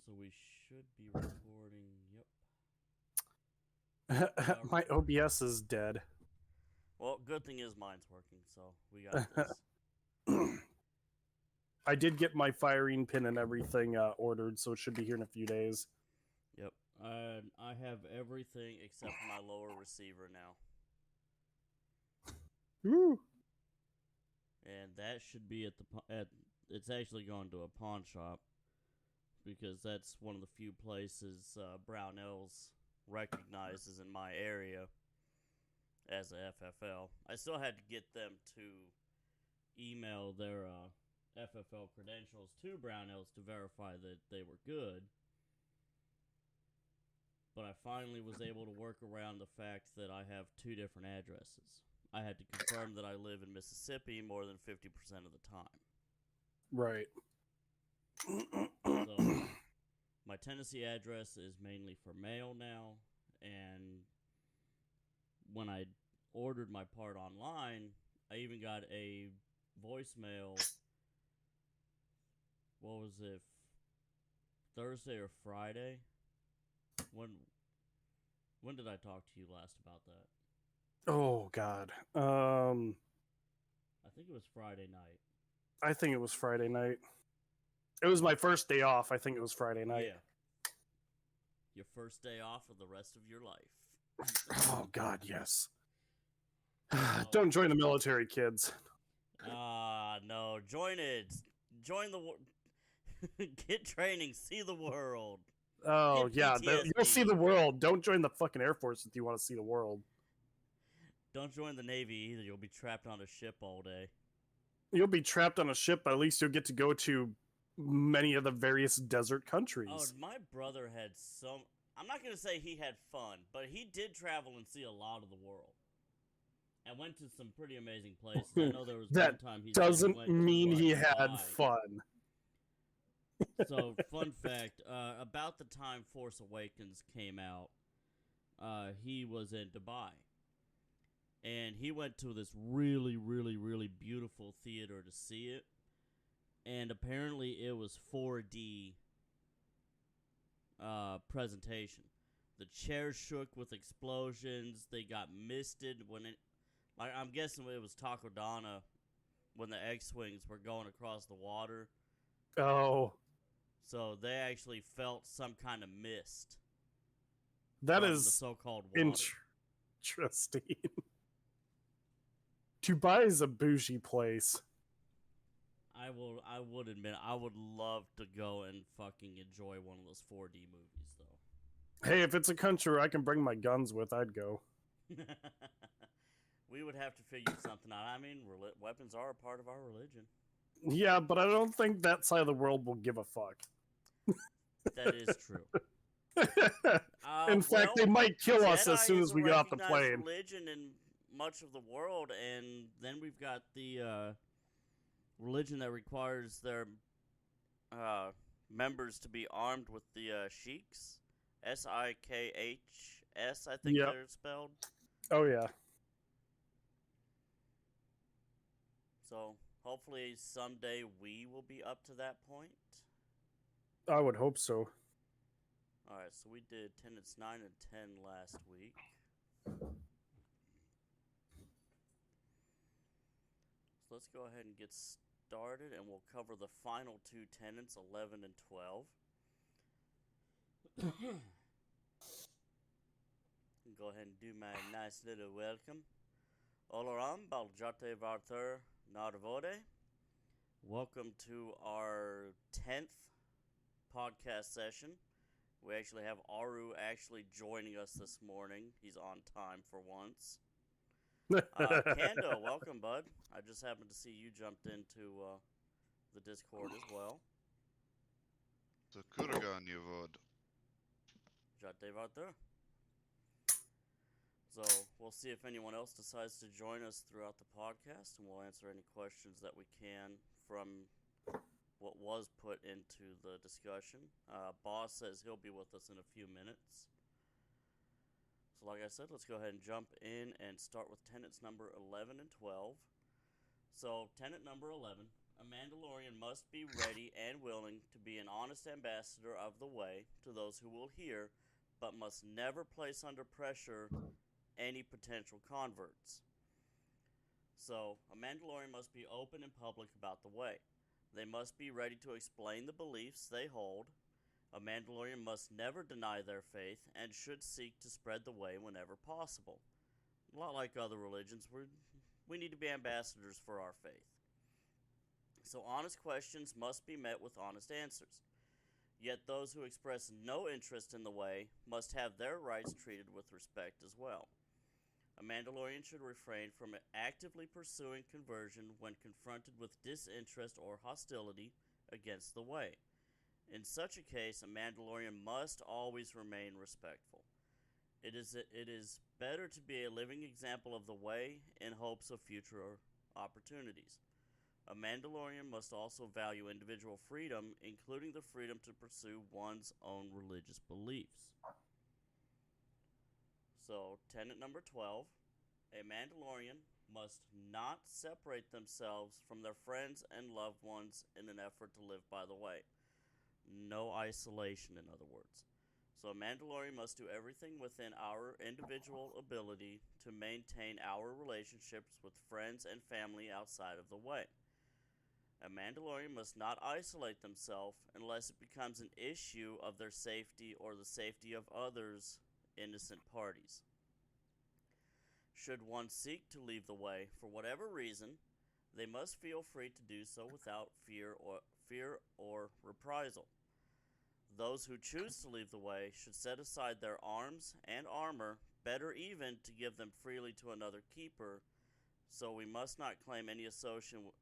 So we should be recording. Yep. My OBS is dead. Well, good thing is mine's working, so we got this. I did get my firing pin and everything ordered, so it should be here in a few days. Yep. I have everything except for my lower receiver now. Woo. And that should be it's actually going to a pawn shop because that's one of the few places Brownells recognizes in my area as a FFL. I still had to get them to email their FFL credentials to Brownells to verify that they were good. But I finally was able to work around the fact that I have two different addresses. I had to confirm that I live in Mississippi more than 50% of the time. Right. So, my Tennessee address is mainly for mail now, and when I ordered my part online, I even got a voicemail. What was it? Thursday or Friday? When did I talk to you last about that? Oh God. I think it was Friday night. I think it was Friday night. It was my first day off. I think it was Friday night. Yeah. Your first day off of the rest of your life. Oh God, yes. Don't join the military, kids. No. Join it. Join the... Get training. See the world. Oh yeah, PTSD. you'll see the world. Don't join the fucking Air Force if you want to see the world. Don't join the Navy either. You'll be trapped on a ship all day. You'll be trapped on a ship, but at least you'll get to go to many of the various desert countries. Oh, my brother had some... I'm not going to say he had fun, but he did travel and see a lot of the world. And went to some pretty amazing places. I know there was that one time he doesn't went mean to, he had Dubai. fun. So, fun fact, about the time Force Awakens came out, he was in Dubai. And he went to this really, really, really beautiful theater to see it. And apparently it was 4D presentation. The chairs shook with explosions. They got misted when it... Like, I'm guessing it was Takodana when the X-Wings were going across the water. Oh. So they actually felt some kind of mist. That from is the so-called water. Interesting. Dubai is a bougie place. I would admit, I would love to go and fucking enjoy one of those 4D movies, though. Hey, if it's a country where I can bring my guns with, I'd go. We would have to figure something out. I mean, weapons are a part of our religion. Yeah, but I don't think that side of the world will give a fuck. That is true. In fact, they might kill us as soon as we get off the plane. Religion in much of the world, and then we've got the religion that requires their members to be armed with the sheiks. Sikhs, I think they're spelled. Oh, yeah. So, hopefully someday we will be up to that point. I would hope so. Alright, so we did Tenets 9 and 10 last week. So let's go ahead and get started, and we'll cover the final two tenets, 11 and 12. Go ahead and do my nice little welcome. Olaram Baljate Varthur Narvode. Welcome to our 10th podcast session. We actually have Aru actually joining us this morning. He's on time for once. Kando, welcome, bud. I just happened to see you jumped into the Discord as well. Så kurgan ju vad. Jate Varthur. So we'll see if anyone else decides to join us throughout the podcast, and we'll answer any questions that we can from what was put into the discussion. Boss says he'll be with us in a few minutes. So like I said, let's go ahead and jump in and start with tenets number 11 and 12. So tenet number 11, A Mandalorian must be ready and willing to be an honest ambassador of the way to those who will hear, but must never place under pressure any potential converts. So, a Mandalorian must be open and public about the way. They must be ready to explain the beliefs they hold. A Mandalorian must never deny their faith and should seek to spread the way whenever possible. A lot like other religions, we need to be ambassadors for our faith. So, honest questions must be met with honest answers. Yet, those who express no interest in the way must have their rights treated with respect as well. A Mandalorian should refrain from actively pursuing conversion when confronted with disinterest or hostility against the way. In such a case, a Mandalorian must always remain respectful. It is better to be a living example of the way in hopes of future opportunities. A Mandalorian must also value individual freedom, including the freedom to pursue one's own religious beliefs. So, tenet number 12, a Mandalorian must not separate themselves from their friends and loved ones in an effort to live by the way. No isolation, in other words. So, a Mandalorian must do everything within our individual ability to maintain our relationships with friends and family outside of the way. A Mandalorian must not isolate themselves unless it becomes an issue of their safety or the safety of others, innocent parties. Should one seek to leave the way for whatever reason, they must feel free to do so without fear or reprisal. Those who choose to leave the way should set aside their arms and armor, better even to give them freely to another keeper, so we must not claim any association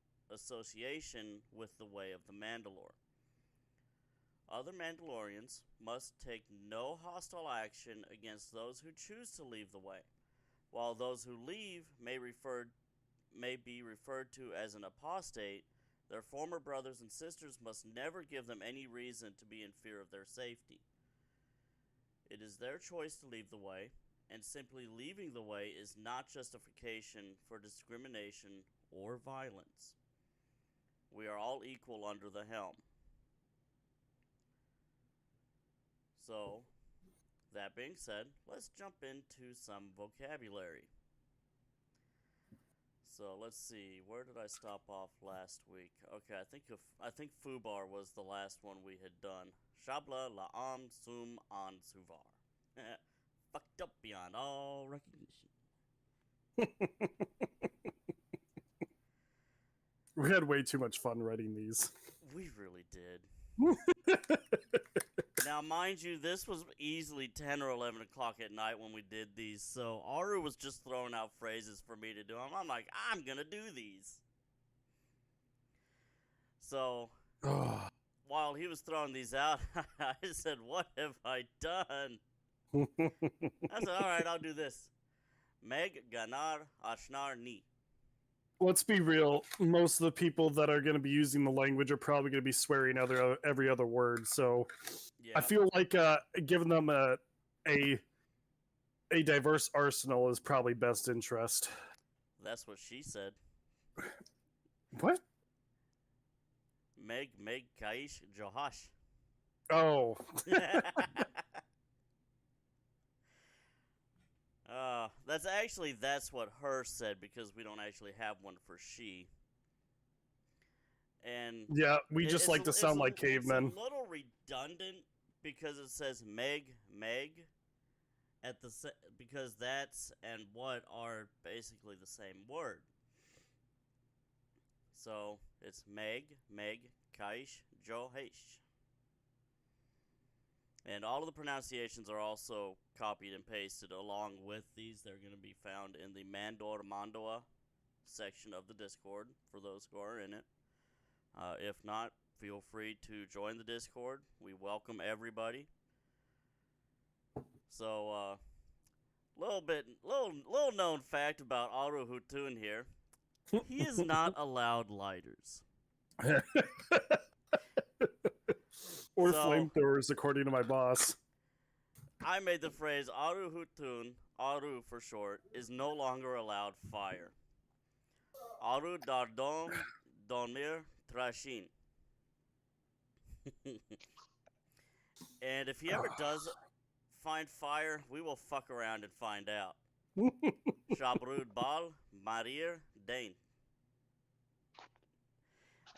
with the way of the Mandalore. Other Mandalorians must take no hostile action against those who choose to leave the way, while those who leave may be referred to as an apostate. Their former brothers and sisters must never give them any reason to be in fear of their safety. It is their choice to leave the way, and simply leaving the way is not justification for discrimination or violence. We are all equal under the helm. So, that being said, let's jump into some vocabulary. So let's see, where did I stop off last week? Okay, I think Fubar was the last one we had done. Shabla la'am sum an suvar. Fucked up beyond all recognition. We had way too much fun writing these. We really did. Now, mind you, this was easily 10 or 11 o'clock at night when we did these, so Aru was just throwing out phrases for me to do. I'm like, I'm gonna do these. So, while he was throwing these out, I said, what have I done? I said, alright, I'll do this. Meg ganar ashnar ni. Let's be real. Most of the people that are going to be using the language are probably going to be swearing every other word. So Yeah. I feel like giving them a diverse arsenal is probably best interest. That's what she said. What? Meg Kaish Johash. Oh. That's what her said, because we don't actually have one for she. And yeah, we just like to sound like cavemen. It's a little redundant because it says Meg at because that's and what are basically the same word. So it's Meg Kaish Johash. And all of the pronunciations are also copied and pasted along with these. They're going to be found in the Mando'a section of the Discord for those who are in it. If not, feel free to join the Discord. We welcome everybody. So, little known fact about Aru Hutun here. He is not allowed lighters. Or flamethrowers, according to my boss. I made the phrase Aru Hutun, Aru for short, is no longer allowed fire. Aru dardom dormir Trashin. And if he ever does find fire, we will fuck around and find out. Shabrud Bal Marir Dane.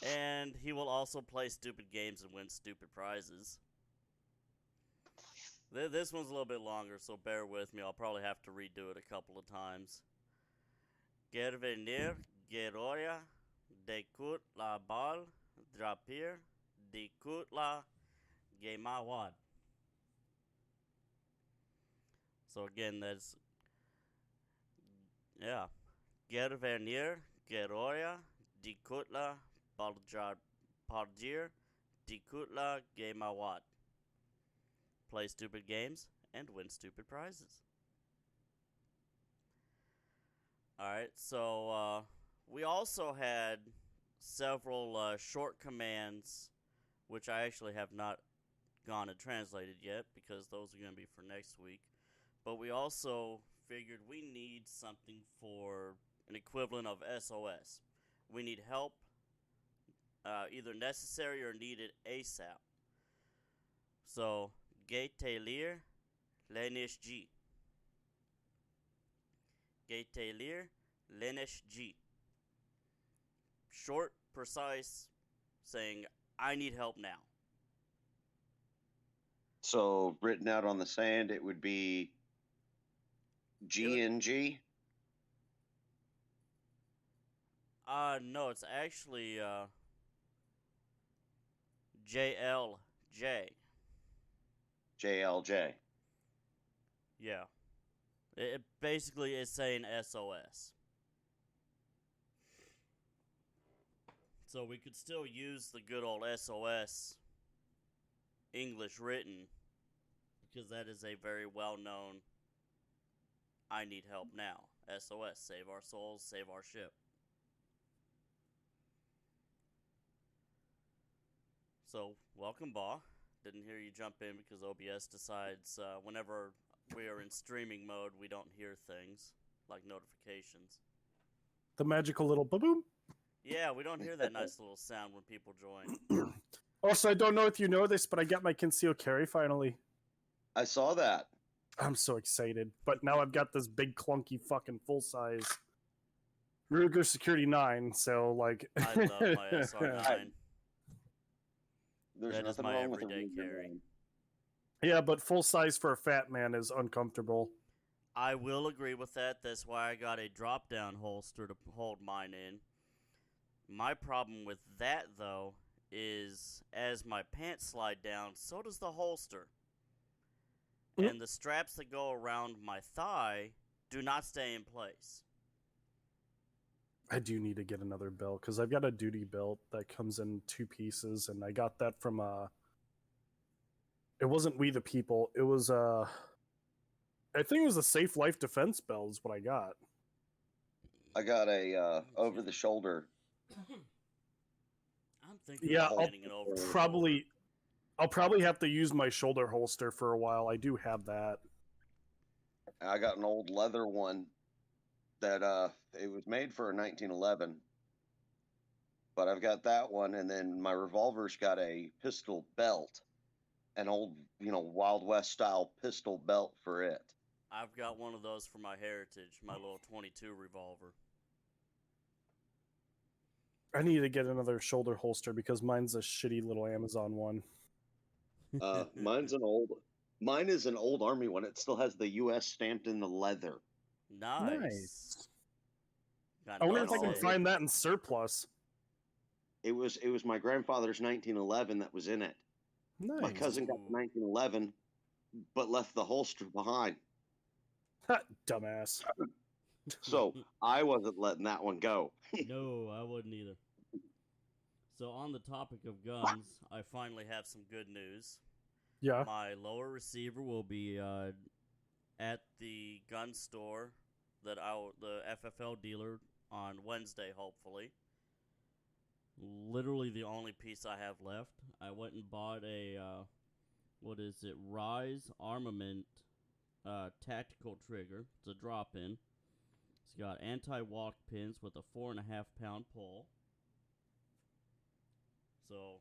And he will also play stupid games and win stupid prizes. This one's a little bit longer, so bear with me. I'll probably have to redo it a couple of times. Gervenir Geroya Dekut La Bal Drapir Dekut La Gemawad. So again, that's Gervenir Geroya Dekutla Parjir Dekutla Gemawad. Play stupid games and win stupid prizes. Alright, so we also had several short commands, which I actually have not gone and translated yet, because those are going to be for next week. But we also figured we need something for an equivalent of SOS. We need help, either necessary or needed ASAP. So, Gatelir Lenish G. Gatelir Lenish G. Short, precise, saying, I need help now. So, written out on the sand, it would be GNG? No, it's actually JLJ. JLJ. Yeah. It basically is saying SOS. So we could still use the good old SOS English written, because that is a very well-known I need help now. SOS, save our souls, save our ship. So, welcome, Ba. Didn't hear you jump in because OBS decides whenever we are in streaming mode, we don't hear things like notifications. The magical little ba-boom. Yeah, we don't hear that nice little sound when people join. Also, I don't know if you know this, but I got my concealed carry finally. I saw that. I'm so excited. But now I've got this big, clunky, fucking full-size Ruger Security 9, so, like... I love my SR9. There's That is nothing my wrong with a everyday Ruger carry. line. Yeah, but full-size for a fat man is uncomfortable. I will agree with that. That's why I got a drop-down holster to hold mine in. My problem with that, though, is as my pants slide down, so does the holster. And the straps that go around my thigh do not stay in place. I do need to get another belt, because I've got a duty belt that comes in 2 pieces, and I got that from, it wasn't We the People, it was, I think it was a Safe Life Defense belt is what I got. I got a over-the-shoulder. I'm thinking Yeah, about getting it over. I'll probably have to use my shoulder holster for a while. I do have that. I got an old leather one that it was made for a 1911. But I've got that one, and then my revolver's got a pistol belt, an old, Wild West style pistol belt for it. I've got one of those for my heritage, my little 22 revolver. I need to get another shoulder holster because mine's a shitty little Amazon one. Mine is an old Army one. It still has the U.S. stamped in the leather. Nice. I wonder if I can find that in surplus. It was my grandfather's 1911 that was in it. Nice. My cousin got the 1911, but left the holster behind. Dumbass. So I wasn't letting that one go. No, I wouldn't either. So on the topic of guns, I finally have some good news. Yeah. My lower receiver will be at the gun store the FFL dealer on Wednesday, hopefully. Literally the only piece I have left. I went and bought a Rise Armament tactical trigger. It's a drop-in. It's got anti-walk pins with a 4.5-pound pull. So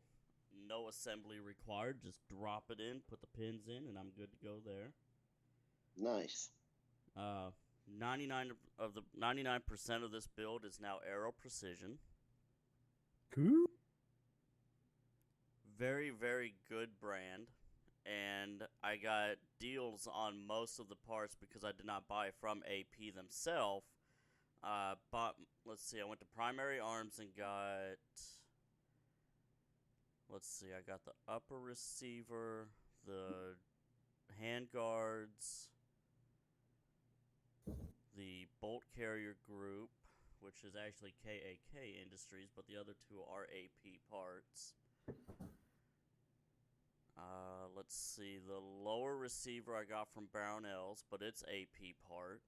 no assembly required. Just drop it in, put the pins in, and I'm good to go there. Nice. 99% of this build is now Aero Precision. Cool. Very, very good brand. And I got deals on most of the parts because I did not buy from AP themselves. But let's see, I went to Primary Arms and got. Let's see, I got the upper receiver, the hand guards, the bolt carrier group, which is actually KAK Industries, but the other two are AP parts. Let's see, the lower receiver I got from Brownells, but it's AP part.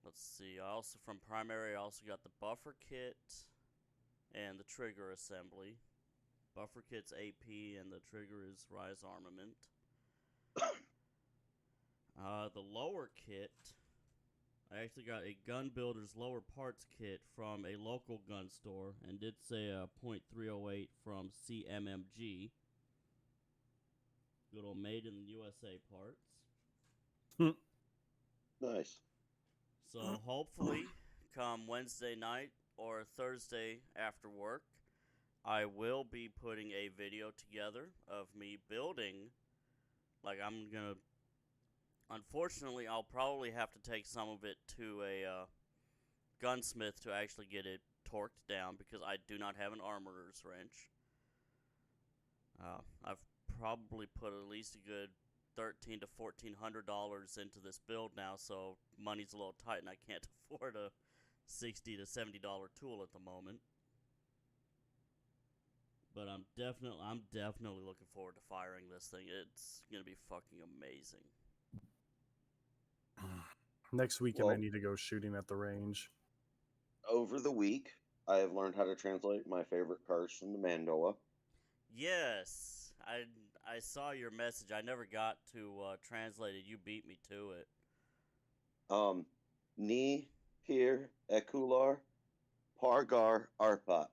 Let's see, I also from Primary, I also got the buffer kit and the trigger assembly. Buffer kit's AP and the trigger is Rise Armament. The lower kit, I actually got a gun builder's lower parts kit from a local gun store, and did say a .308 from CMMG. Good old made in the USA parts. Nice. So hopefully, come Wednesday night or Thursday after work, I will be putting a video together of me building. Like, I'm gonna. Unfortunately, I'll probably have to take some of it to a gunsmith to actually get it torqued down because I do not have an armorer's wrench. I've probably put at least a good $1,300 to $1,400 into this build now, so money's a little tight and I can't afford a $60 to $70 tool at the moment. But I'm definitely looking forward to firing this thing. It's gonna be fucking amazing. Next weekend, Well- I need to go shooting at the range. Over the week, I have learned how to translate my favorite cars from the Mando'a. Yes, I saw your message. I never got to translate it. You beat me to it. Ni Pir Ekular Pargar Arpat.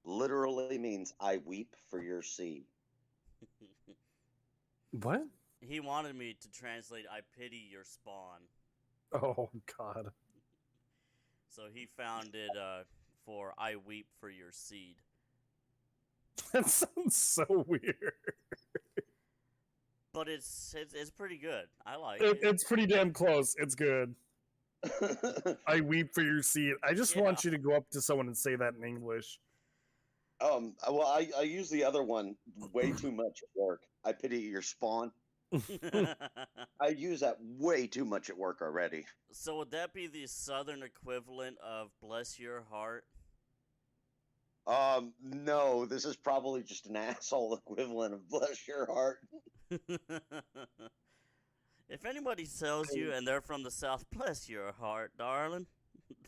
Literally means I weep for your seed. What? He wanted me to translate I pity your spawn. Oh, God. So he found it for I weep for your seed. That sounds so weird. But it's pretty good. I like It's pretty damn close. It's good. I weep for your seed. I just want you to go up to someone and say that in English. Well, I use the other one way too much at work. I pity your spawn. I use that way too much at work already. So would that be the southern equivalent of bless your heart? No, this is probably just an asshole equivalent of bless your heart. If anybody sells you and they're from the South, bless your heart, darling.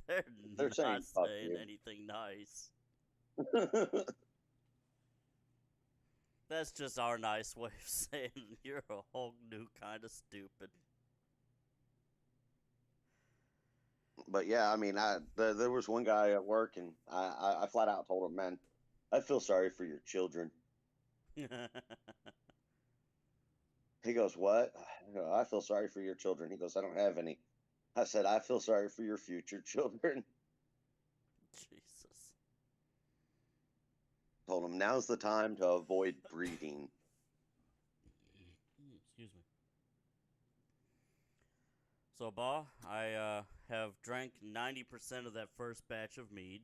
They're not saying fuck saying you. anything nice. That's just our nice way of saying you're a whole new kind of stupid. But yeah, I mean, there was one guy at work, and I flat out told him, man, I feel sorry for your children. He goes, what? I go, I feel sorry for your children. He goes, I don't have any. I said, I feel sorry for your future children. Jesus. Told him, now's the time to avoid breeding. Excuse me. So, Ba, I have drank 90% of that first batch of mead.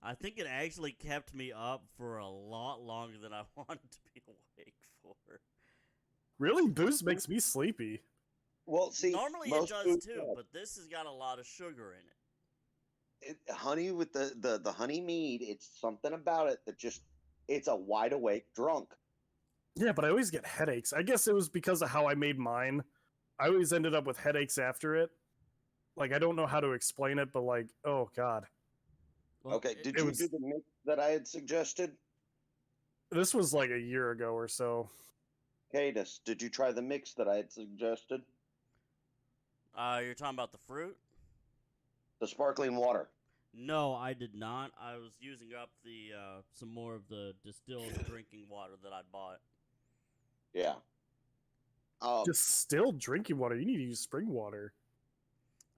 I think it actually kept me up for a lot longer than I wanted to be awake for. Really? Booze makes me sleepy. Well, see, Normally it most does food too, does. but this has got a lot of sugar in it. Honey with the honey mead, it's something about it that just, it's a wide awake drunk. Yeah, but I always get headaches. I guess it was because of how I made mine. I always ended up with headaches after it. Like, I don't know how to explain it, but like, oh, God. Well, Okay, it- did it you was- do the mix that I had suggested? This was like a year ago or so. Cadus, did you try the mix that I had suggested? You're talking about the fruit? The sparkling water. No, I did not. I was using up the some more of the distilled drinking water that I bought. Yeah. Distilled drinking water. You need to use spring water.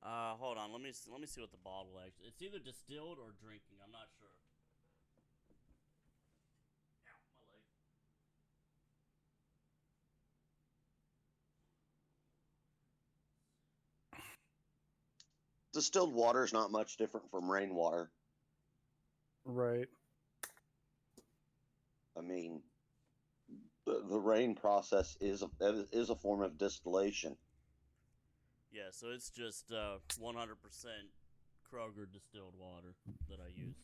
Hold on. Let me see what the bottle actually. It's either distilled or drinking. I'm not sure. Ow, my leg. Distilled water is not much different from rainwater. Right. I mean, the rain process is a form of distillation. Yeah, so it's just 100% Kroger distilled water that I used.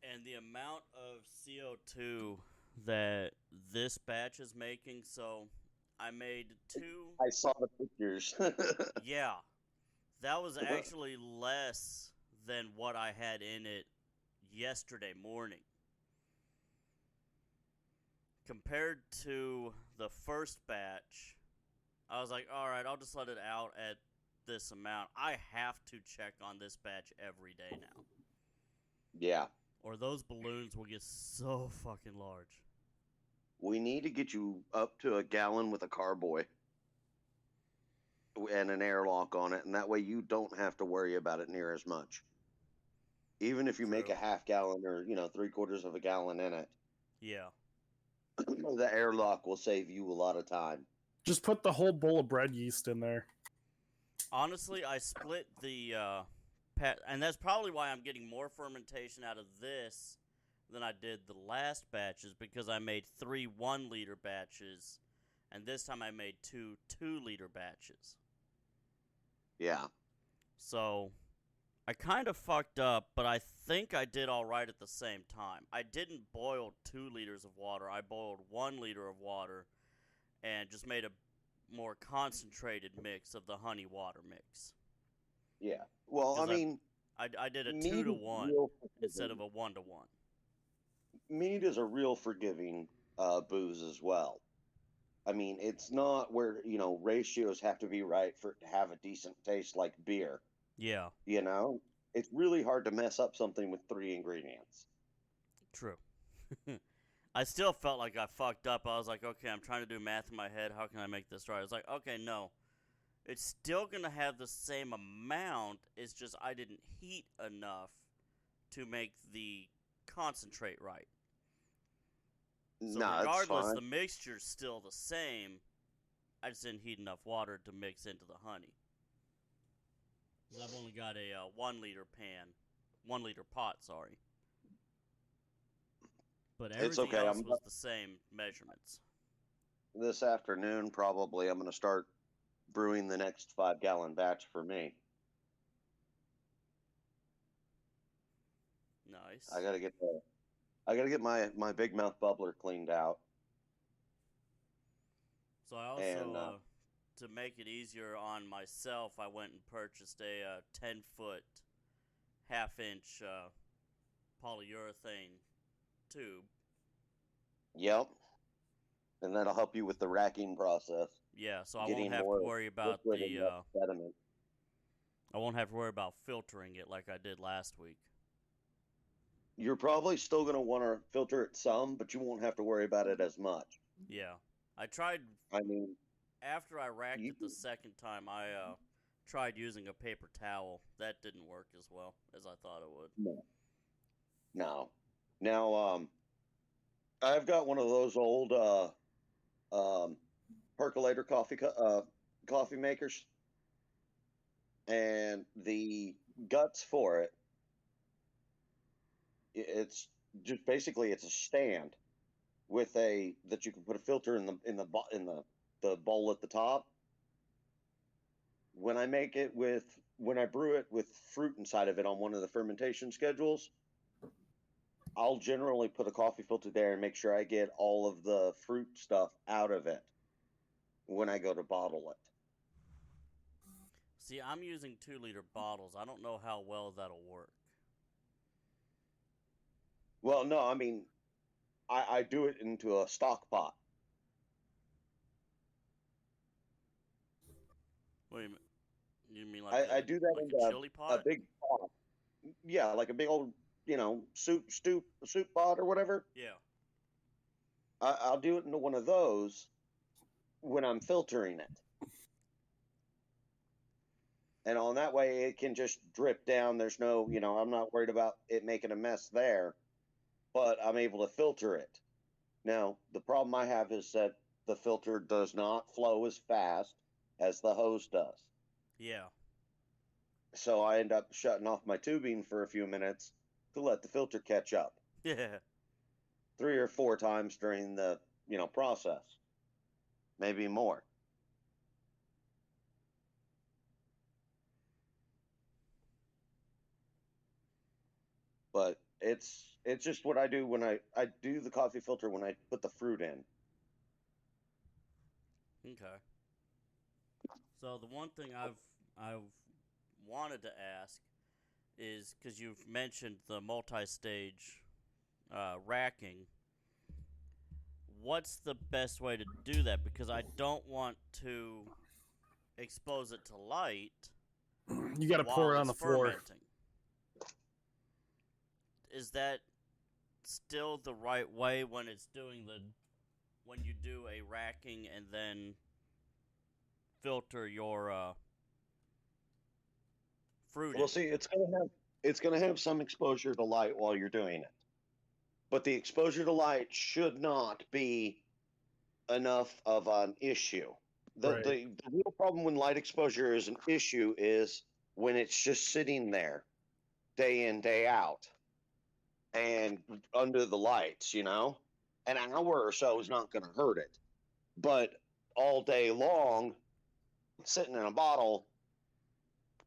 And the amount of CO2 that this batch is making, so I made 2. I saw the pictures. Yeah, that was actually less than what I had in it yesterday morning. Compared to the first batch, I was like, alright, I'll just let it out at this amount. I have to check on this batch every day now. Yeah. Or those balloons will get so fucking large. We need to get you up to a gallon with a carboy and an airlock on it, and that way you don't have to worry about it near as much. Even if you make True. a half gallon or 3/4 of a gallon in it, Yeah. the airlock will save you a lot of time. Just put the whole bowl of bread yeast in there. Honestly, I split the and that's probably why I'm getting more fermentation out of this than I did the last batches, because I made 3 1-liter batches, and this time I made 2 2-liter batches. Yeah. So I kind of fucked up, but I think I did all right at the same time. I didn't boil 2 liters of water. I boiled 1 liter of water and just made a more concentrated mix of the honey water mix. Yeah. Well, I mean, I did a mead 2 to is 1 real instead of forgiving. a 1 to 1. Mead is a real forgiving booze as well. I mean, it's not where, ratios have to be right for it to have a decent taste like beer. Yeah, It's really hard to mess up something with 3 ingredients. true. I still felt like I fucked up. I was like, okay, I'm trying to do math in my head. How can I make this right? I was like, okay, no. It's still going to have the same amount. It's just I didn't heat enough to make the concentrate right. So No, it's regardless, fine. the mixture's still the same. I just didn't heat enough water to mix into the honey. 'Cause I've only got a 1 liter pan, 1 liter pot, sorry. But It's everything okay. else was the same measurements. This afternoon, probably, I'm going to start brewing the next 5-gallon batch for me. Nice. I got to get my big mouth bubbler cleaned out. So I also, And to make it easier on myself, I went and purchased a 10-foot, half-inch polyurethane tube. Yep. And that'll help you with the racking process. Yeah, so I Getting won't have to more worry about liquid and less sediment. I won't have to worry about filtering it like I did last week. You're probably still going to want to filter it some, but you won't have to worry about it as much. Yeah, I tried. I mean, After I racked it the second time, I tried using a paper towel. That didn't work as well as I thought it would. No. Now, I've got one of those old percolator coffee makers, and the guts for it, it's just basically it's a stand with that you can put a filter in the bowl at the top. When I brew it with fruit inside of it on one of the fermentation schedules, I'll generally put a coffee filter there and make sure I get all of the fruit stuff out of it when I go to bottle it. See, I'm using 2-liter bottles. I don't know how well that'll work. Well, no, I mean, I do it into a stock pot. Wait a minute. You mean like I do that like in a chili a pot? big pot. Yeah, like a big old, soup pot or whatever. Yeah. I'll do it into one of those when I'm filtering it. And on that way, it can just drip down. There's no, I'm not worried about it making a mess there, but I'm able to filter it. Now, the problem I have is that the filter does not flow as fast as the hose does. Yeah. So I end up shutting off my tubing for a few minutes to let the filter catch up. Yeah. 3 or 4 times during the, process. Maybe more. But it's just what I do when I do the coffee filter when I put the fruit in. Okay. So the one thing I've wanted to ask is because you've mentioned the multi-stage racking. What's the best way to do that? Because I don't want to expose it to light You got to while pour it on it's the floor. fermenting. Is that still the right way when you do a racking and then filter your fruit? Well, see, it's gonna have some exposure to light while you're doing it, but the exposure to light should not be enough of an issue. Right. The real problem when light exposure is an issue is when it's just sitting there day in, day out and under the lights, an hour or so is not going to hurt it. But all day long, sitting in a bottle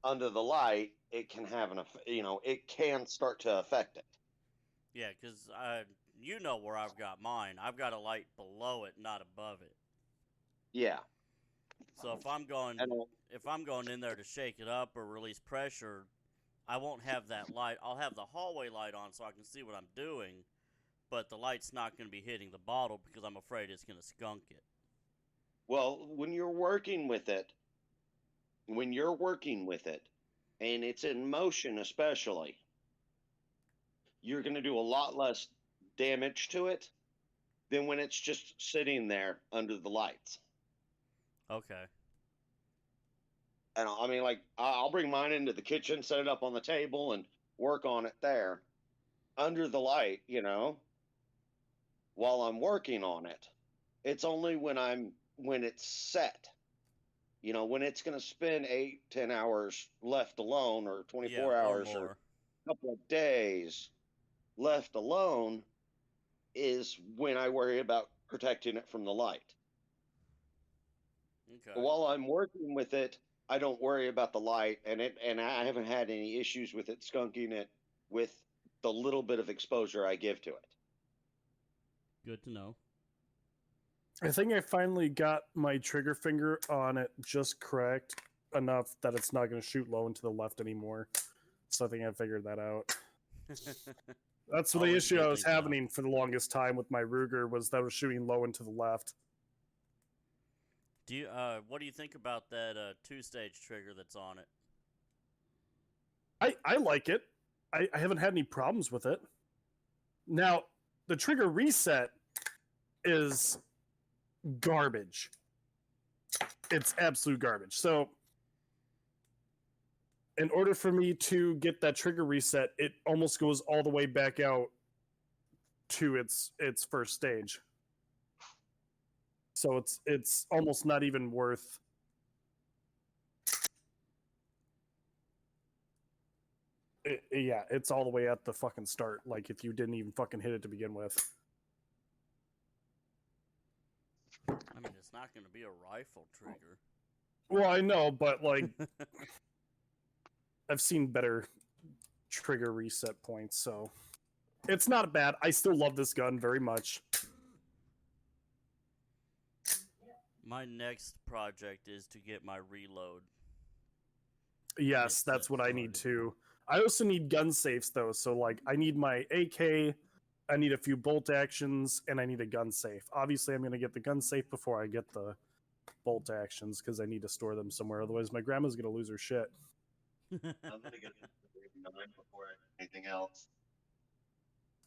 under the light, it can have it can start to affect it. Yeah, because you know where I've got mine. I've got a light below it, not above it. Yeah. So if I'm going in there to shake it up or release pressure, I won't have that light. I'll have the hallway light on so I can see what I'm doing, but the light's not going to be hitting the bottle because I'm afraid it's going to skunk it. Well, when you're working with it, and it's in motion especially, you're going to do a lot less damage to it than when it's just sitting there under the lights. Okay. And I mean, like, I'll bring mine into the kitchen, set it up on the table, and work on it there under the light, while I'm working on it. It's only when it's set, when it's going to spend 8-10 hours left alone, or 24 hours or a couple of days left alone, is when I worry about protecting it from the light. Okay. While I'm working with it, I don't worry about the light, and I haven't had any issues with it skunking it with the little bit of exposure I give to it. Good to know. I think I finally got my trigger finger on it just correct enough that it's not going to shoot low and to the left anymore. So I think I figured that out. That's the Always issue good I was thing to know. having for the longest time with my Ruger, was that I was shooting low and to the left. Do you what do you think about that 2-stage trigger that's on it? I like it. I haven't had any problems with it. Now, the trigger reset is garbage. It's absolute garbage. So, in order for me to get that trigger reset, it almost goes all the way back out to its first stage. So it's almost not even worth. Yeah, it's all the way at the fucking start. Like, if you didn't even fucking hit it to begin with. I mean, it's not going to be a rifle trigger. Well, I know, but like, I've seen better trigger reset points, so it's not bad. I still love this gun very much. My next project is to get my reload. Yes, that's what I need too. I also need gun safes though, so like I need my AK, I need a few bolt actions, and I need a gun safe. Obviously, I'm going to get the gun safe before I get the bolt actions because I need to store them somewhere. Otherwise, my grandma's gonna lose her shit. I'm gonna get the 9 before anything else.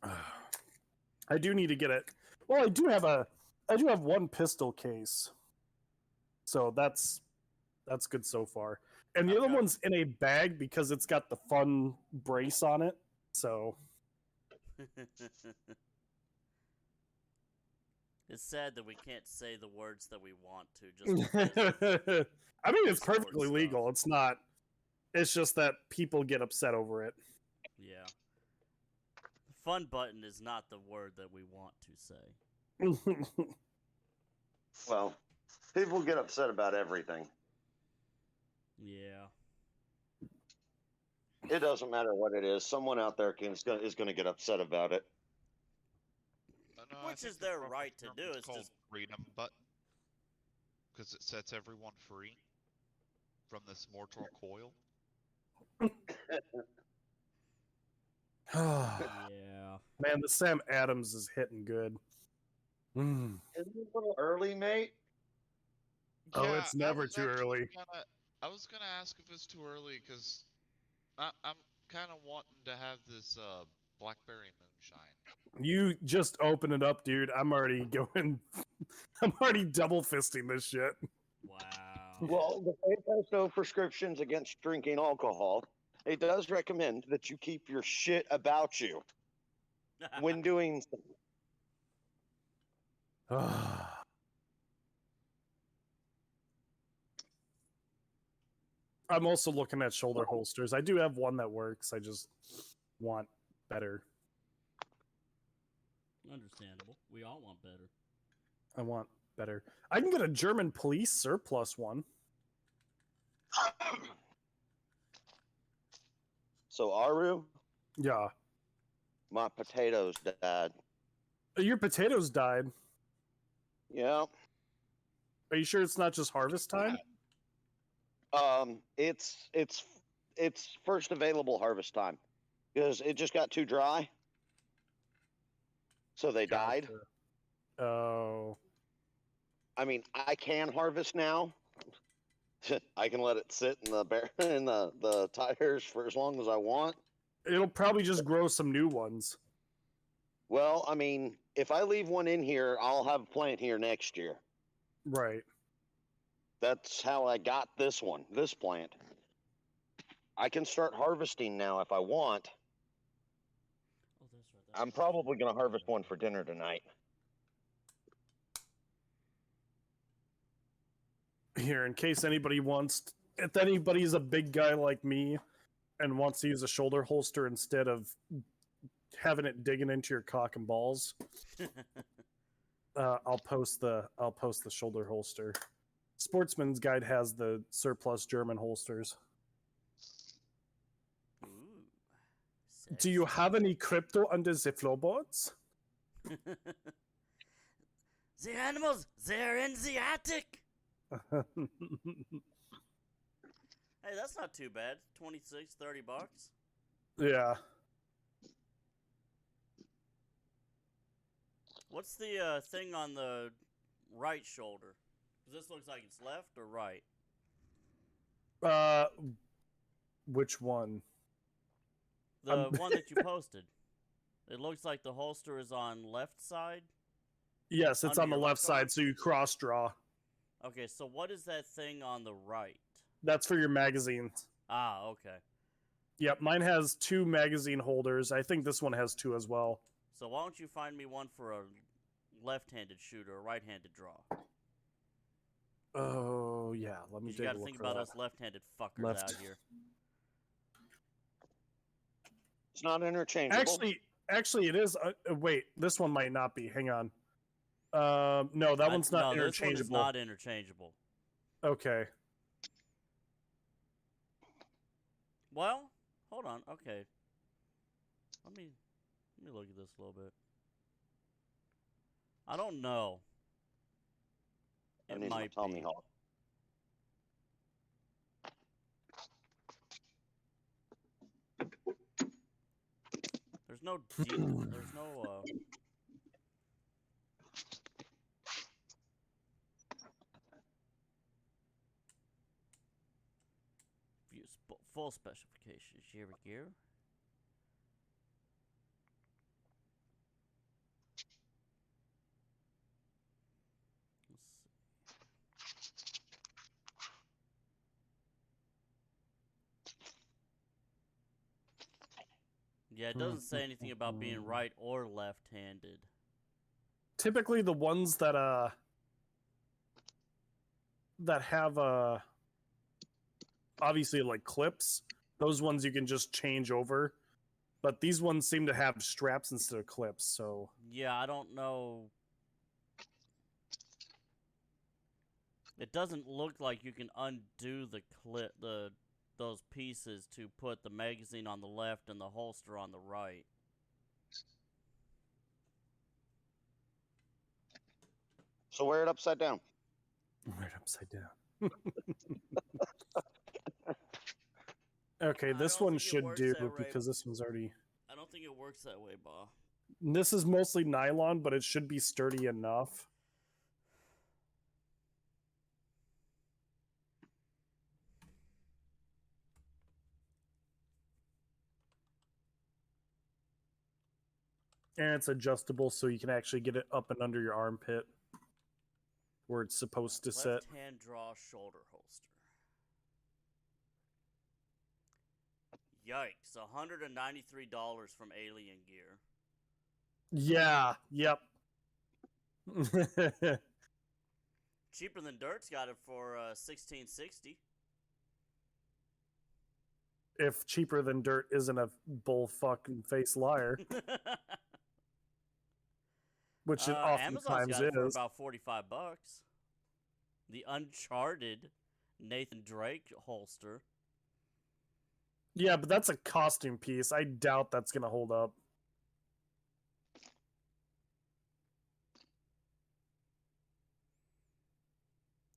I do need to get it. Well, I do have one pistol case, so that's good so far. And the I've other got- one's in a bag because it's got the fun brace on it. So It's sad that we can't say the words that we want to. Just because I mean, it's Sport perfectly stuff. legal. It's not. It's just that people get upset over it. yeah, the fun button is not the word that we want to say. Well, people get upset about everything. Yeah, It doesn't matter what it is. Someone out there is going to get upset about it. No, I Which think is the their proper right to term do, is it's called just- freedom button, because it sets everyone free from this mortal coil. yeah. Man, the Sam Adams is hitting good. Mm. Isn't it a little early, mate? Oh, Yeah, it's I never was too actually early. I was gonna ask if it's too early because I'm kind of wanting to have this blackberry moonshine. You just open it up, dude. I'm already going. I'm already double fisting this shit. Wow. Well, the state has no prescriptions against drinking alcohol. It does recommend that you keep your shit about you when doing. I'm also looking at shoulder holsters. I do have one that works. I just want better. Understandable. We all want better. I want better. I can get a German police surplus one. So, Aru, Yeah. my potatoes died. Your potatoes died. Yeah. Are you sure it's not just harvest time? It's first available harvest time because it just got too dry, so they died. Gotcha. Oh. I mean, I can harvest now. I can let it sit in the tires for as long as I want. It'll probably just grow some new ones. Well, I mean, if I leave one in here, I'll have a plant here next year. Right. That's how I got this plant. I can start harvesting now if I want. Oh, that's right. I'm probably going to harvest one for dinner tonight. Here, in case anybody wants, if anybody's a big guy like me and wants to use a shoulder holster instead of having it digging into your cock and balls, I'll post the shoulder holster. Sportsman's Guide has the surplus German holsters. Ooh, Do you sexy. have any crypto under the floorboards? The animals, they're in the attic. Hey, that's not too bad. 26, 30 bucks. Yeah. What's the thing on the right shoulder? 'Cause this looks like it's left or right. Which one? The one that you posted. It looks like the holster is on left side. Yes, it's Under on the your left left arm? side, so you cross draw. Okay, so what is that thing on the right? That's for your magazines. Ah, okay. Yep, mine has 2 magazine holders. I think this one has 2 as well. So why don't you find me one for a left-handed shooter, a right-handed draw? Oh yeah, let me 'Cause take you a got to look think for about that. us left-handed fuckers Left. out here. It's not interchangeable. Actually, it is. Wait, this one might not be. Hang on. No, that one's not no, interchangeable. this one is not interchangeable. Okay. Well, hold on. Okay. Let me look at this a little bit. I don't know. I It need my might Tommy be. Hawk. There's no there's no full specifications. Here we go. Yeah, it doesn't say anything about being right or left-handed. Typically, the ones that have obviously like clips, those ones you can just change over. But these ones seem to have straps instead of clips, so Yeah, I don't know. It doesn't look like you can undo the those pieces to put the magazine on the left and the holster on the right. So wear it upside down. right upside down. Okay, I this don't one think it should works do that way. because this one's already. I don't think it works that way, Ba. This is mostly nylon, but it should be sturdy enough. And it's adjustable so you can actually get it up and under your armpit where it's supposed to sit. Left-hand draw shoulder holster. Yikes, $193 from Alien Gear. Yeah, yep. Cheaper than Dirt's got it for $16.60. If cheaper than dirt isn't a bull fucking face liar, which it Amazon's oftentimes got it for is. about $45. The Uncharted Nathan Drake holster. Yeah, but that's a costume piece. I doubt that's gonna hold up.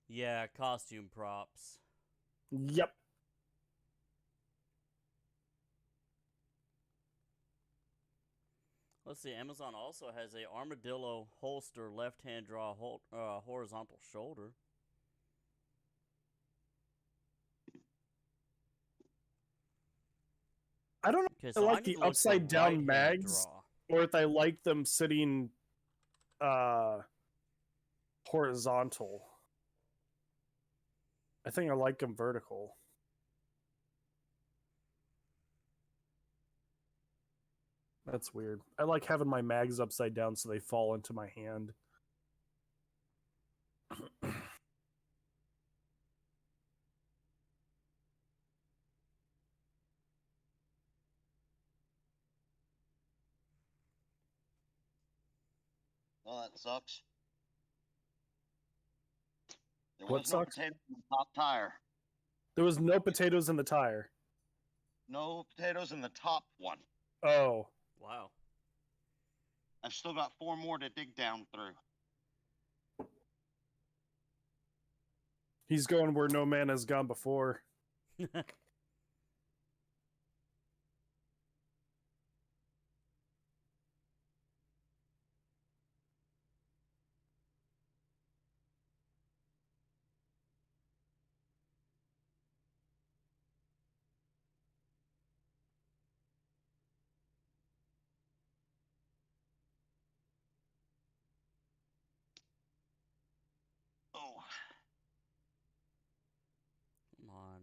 Yeah, costume props. Yep. Let's see, Amazon also has a armadillo holster left-hand draw horizontal shoulder. I don't know Okay, if so I I like need the to look for upside down right-hand mags draw. or if I like them sitting horizontal. I think I like them vertical. That's weird. I like having my mags upside down so they fall into my hand. Well, that sucks. There What was no sucks? potato in the top tire. There was no potatoes in the tire. No potatoes in the top one. Oh. Wow. I've still got 4 more to dig down through. He's going where no man has gone before. Oh. Come on.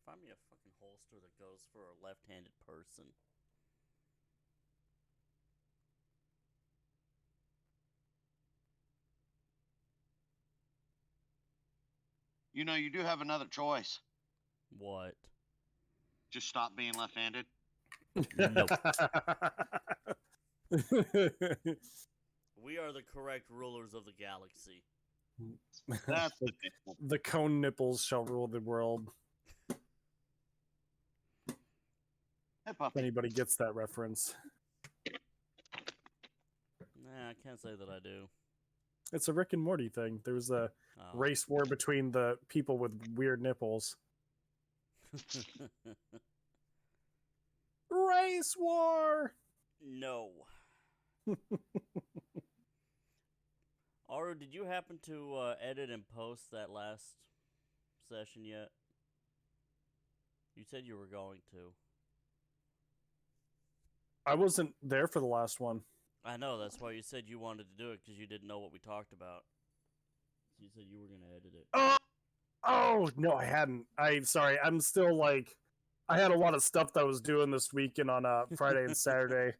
Find me a fucking holster that goes for a left-handed person. You know, you do have another choice. What? Just stop being left-handed. Nope. We are the correct rulers of the galaxy. That's The cone nipples shall rule the world. Hey, If puppy. anybody gets that reference. Nah, I can't say that I do. It's a Rick and Morty thing. There was a Oh. race war between the people with weird nipples. Race war! No. Aru, did you happen to edit and post that last session yet? You said you were going to. I wasn't there for the last one. I know, that's why you said you wanted to do it, because you didn't know what we talked about. You said you were going to edit it. Oh, no, I hadn't. Sorry, I'm still like, I had a lot of stuff that I was doing this weekend on Friday and Saturday.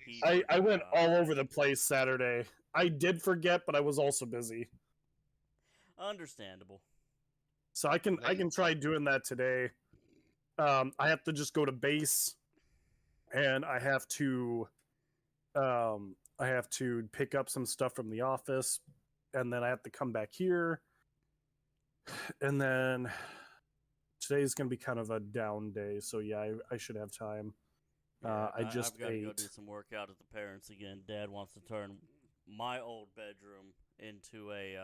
He I went forgot. all over the place Saturday. I did forget, but I was also busy. Understandable. So I can try doing that today. I have to just go to base, and I have to pick up some stuff from the office, and then I have to come back here, and then today's gonna be kind of a down day. So yeah, I should have time. Yeah, I just I've got to go ate. do some workout at the parents again. Dad wants to turn my old bedroom into a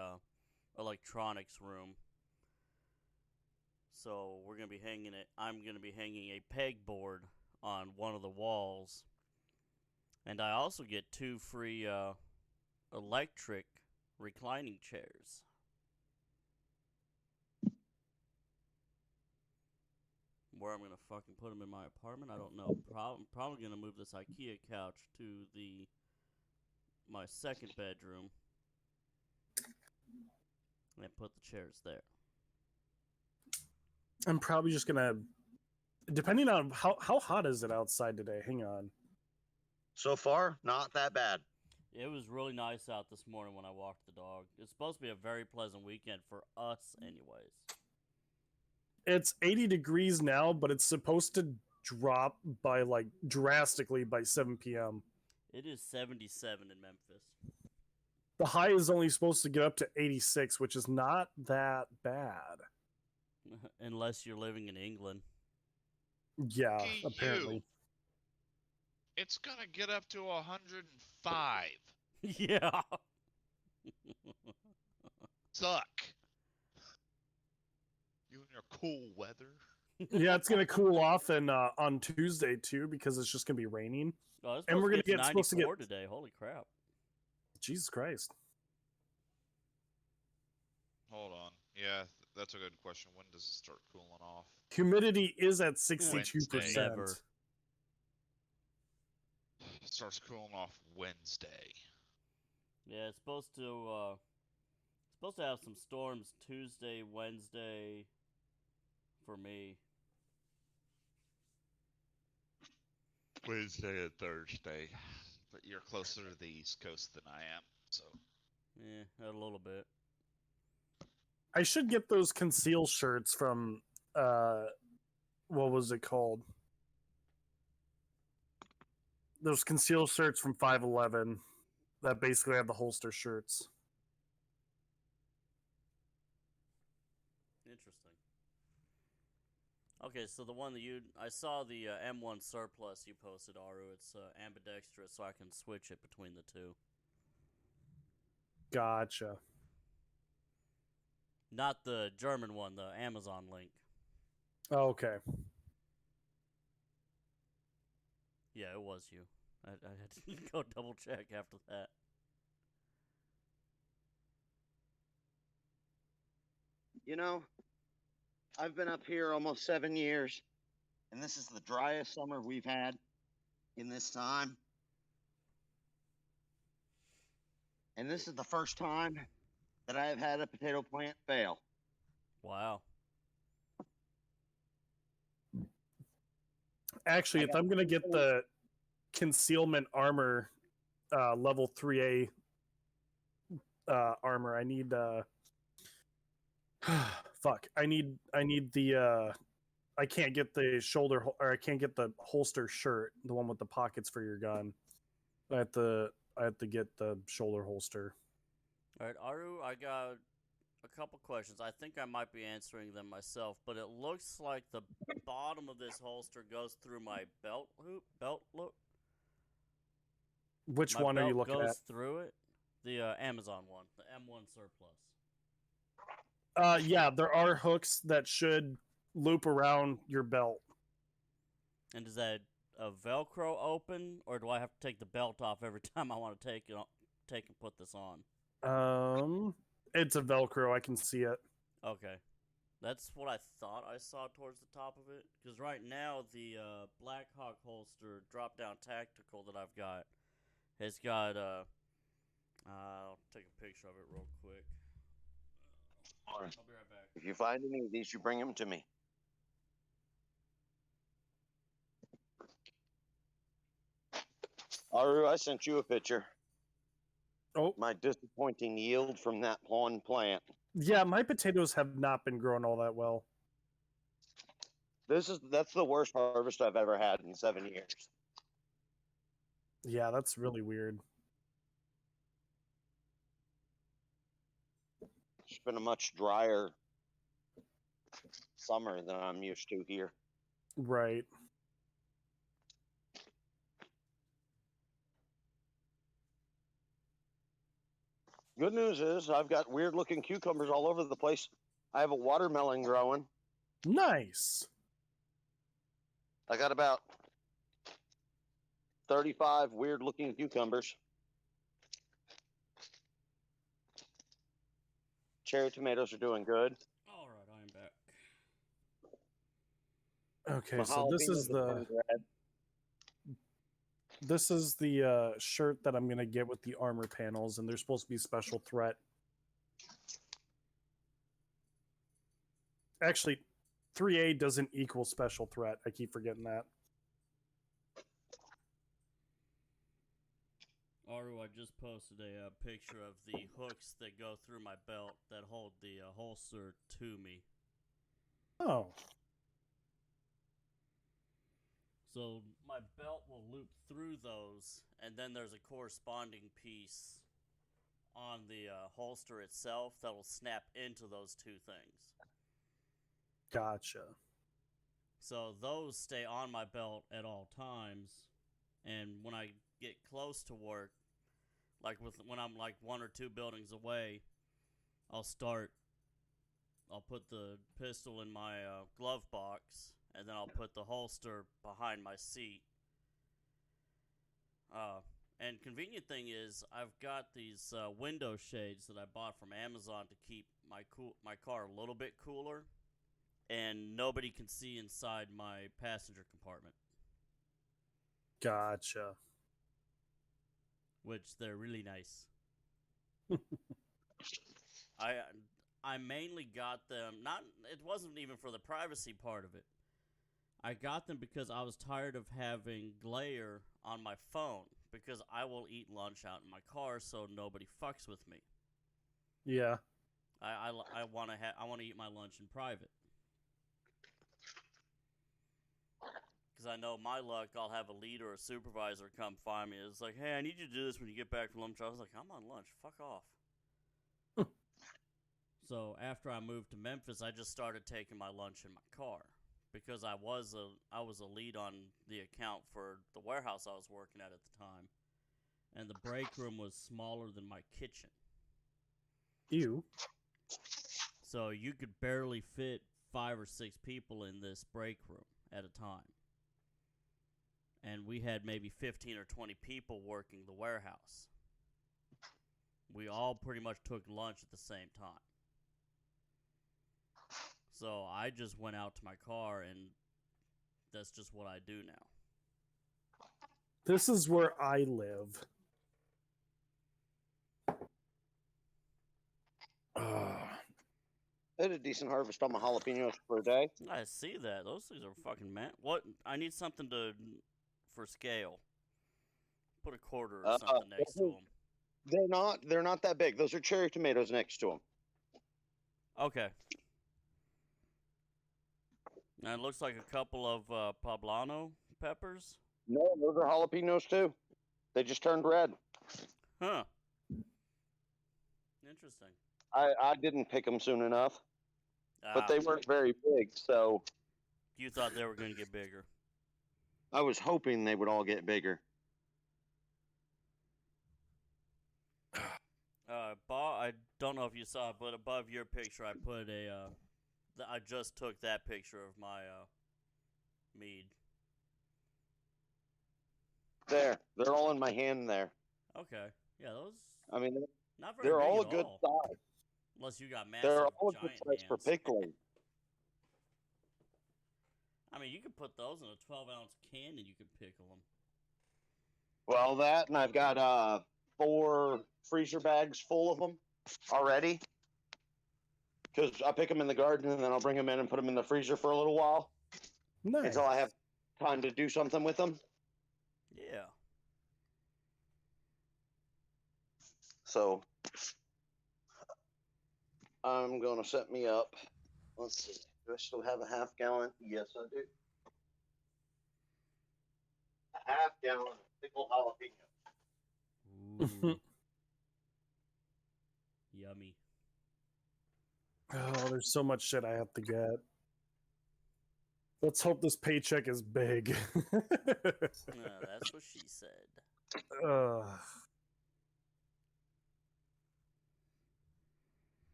electronics room. So we're gonna be hanging it. I'm gonna be hanging a pegboard on one of the walls, and I also get 2 free electric reclining chairs. Where I'm gonna fucking put them in my apartment, I don't know. Probably gonna move this IKEA couch to my second bedroom and put the chairs there. I'm probably just gonna, depending on how hot is it outside today. Hang on. So far, not that bad. It was really nice out this morning when I walked the dog. It's supposed to be a very pleasant weekend for us, anyways. It's 80 degrees now, but it's supposed to drop by like drastically by 7 p.m. It is 77 in Memphis. The high is only supposed to get up to 86, which is not that bad. Unless you're living in England. Yeah, Lucky apparently. you. It's gonna get up to 105. Yeah. Suck. You and your cool weather. Yeah, it's gonna cool off and on Tuesday too because it's just gonna be raining. Oh, it's And we're supposed to gonna get supposed to 94 today. Holy crap. Jesus Christ. Hold on. Yeah, that's a good question. When does it start cooling off? Humidity is at 62%. Never. It starts cooling off Wednesday. Yeah, it's supposed to have some storms Tuesday, Wednesday for me. Wednesday and Thursday. But you're closer to the East Coast than I am, so. Yeah, a little bit. I should get those conceal shirts from what was it called? Those conceal shirts from 511 that basically have the holster shirts. Interesting. Okay, so the one that I saw the M1 surplus you posted, Aru. It's ambidextrous, so I can switch it between the two. Gotcha. Not the German one, the Amazon link. Oh, okay. Yeah, it was you. I had to go double check after that. You know, I've been up here almost 7 years, and this is the driest summer we've had in this time. And this is the first time that I have had a potato plant fail. Wow. Actually, if I'm gonna get the concealment armor level 3A armor, I need fuck. I need the I can't get the shoulder or I can't get the holster shirt, the one with the pockets for your gun. I have to get the shoulder holster. All right, Aru, I got a couple questions. I think I might be answering them myself, but it looks like the bottom of this holster goes through my belt loop. Which My one are you belt looking goes at? through it. The Amazon one, the M1 surplus. Yeah, there are hooks that should loop around your belt. And is that a Velcro open, or do I have to take the belt off every time I want to take and put this on? It's a Velcro. I can see it. Okay. That's what I thought I saw towards the top of it. Because right now, the Black Hawk holster drop down tactical that I've got has got. I'll take a picture of it real quick. I'll be right back. If you find any of these, you bring them to me. Aru, I sent you a picture. Oh, My disappointing yield from that lawn plant. yeah, my potatoes have not been growing all that well. That's the worst harvest I've ever had in 7 years. Yeah, that's really weird. It's been a much drier summer than I'm used to here. Right. Good news is I've got weird looking cucumbers all over the place. I have a watermelon growing. Nice. I got about 35 weird looking cucumbers. Cherry tomatoes are doing good. All right, I am back. Okay, My so this jalapenos is are the turned red. shirt that I'm gonna get with the armor panels, and they're supposed to be special threat. Actually, 3A doesn't equal special threat. I keep forgetting that. Aru, I just posted a picture of the hooks that go through my belt that hold the holster to me. Oh, So my belt will loop through those, and then there's a corresponding piece on the holster itself that will snap into those two things. gotcha. So those stay on my belt at all times, and when I get close to work, when I'm like 1 or 2 buildings away, I'll put the pistol in my glove box, and then I'll put the holster behind my seat. And convenient thing is, I've got these window shades that I bought from Amazon to keep my car a little bit cooler, and nobody can see inside my passenger compartment, Gotcha. which they're really nice. I mainly got them, it wasn't even for the privacy part of it. I got them because I was tired of having glare on my phone, because I will eat lunch out in my car so nobody fucks with me. Yeah. I want to eat my lunch in private. Because I know my luck, I'll have a leader or a supervisor come find me. It's like, hey, I need you to do this when you get back from lunch. I was like, I'm on lunch. Fuck off. So after I moved to Memphis, I just started taking my lunch in my car, because I was a lead on the account for the warehouse I was working at the time, and the break room was smaller than my kitchen. Ew. So you could barely fit 5 or 6 people in this break room at a time. And we had maybe 15 or 20 people working the warehouse. We all pretty much took lunch at the same time. So I just went out to my car, and that's just what I do now. This is where I live. I had a decent harvest on my jalapenos for a day. I see that. Those things are fucking man. What? I need something for scale. Put a quarter or something next to them. They're not that big. Those are cherry tomatoes next to them. Okay. And it looks like a couple of poblano peppers. No, those are jalapenos too. They just turned red. Huh. Interesting. I didn't pick them soon enough, but they weren't very big, so You thought they were going to get bigger. I was hoping they would all get bigger. Bob, I don't know if you saw it, but above your picture, I put I just took that picture of my mead. There, they're all in my hand there. Okay. Yeah, those. I mean, Not very they're big all a at good all. size. Unless you got massive They're all a good giant size for hands. pickling. I mean, you could put those in a 12-ounce can and you could pickle them. Well, that, and I've got 4 freezer bags full of them already. Because I pick them in the garden and then I'll bring them in and put them in the freezer for a little while Nice. until I have time to do something with them. Yeah. So I'm going to set me up. Let's see. Do I still have a half gallon? Yes, I do. A half gallon of pickled jalapeno. Ooh. Yummy. Oh, there's so much shit I have to get. Let's hope this paycheck is big. That's what she said.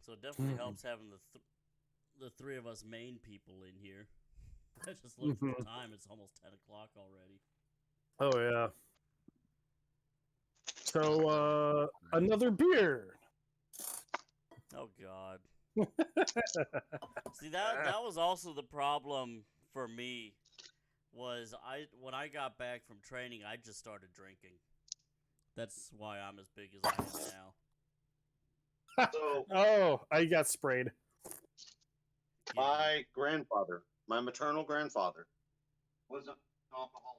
So it definitely helps having the 3 of us main people in here. I just looked at the time; it's almost 10 o'clock already. Oh yeah. So another beer. Oh God. See that was also the problem for me. Was when I got back from training, I just started drinking. That's why I'm as big as I am now. So, oh, I got sprayed. my grandfather, my maternal grandfather, was an alcoholic.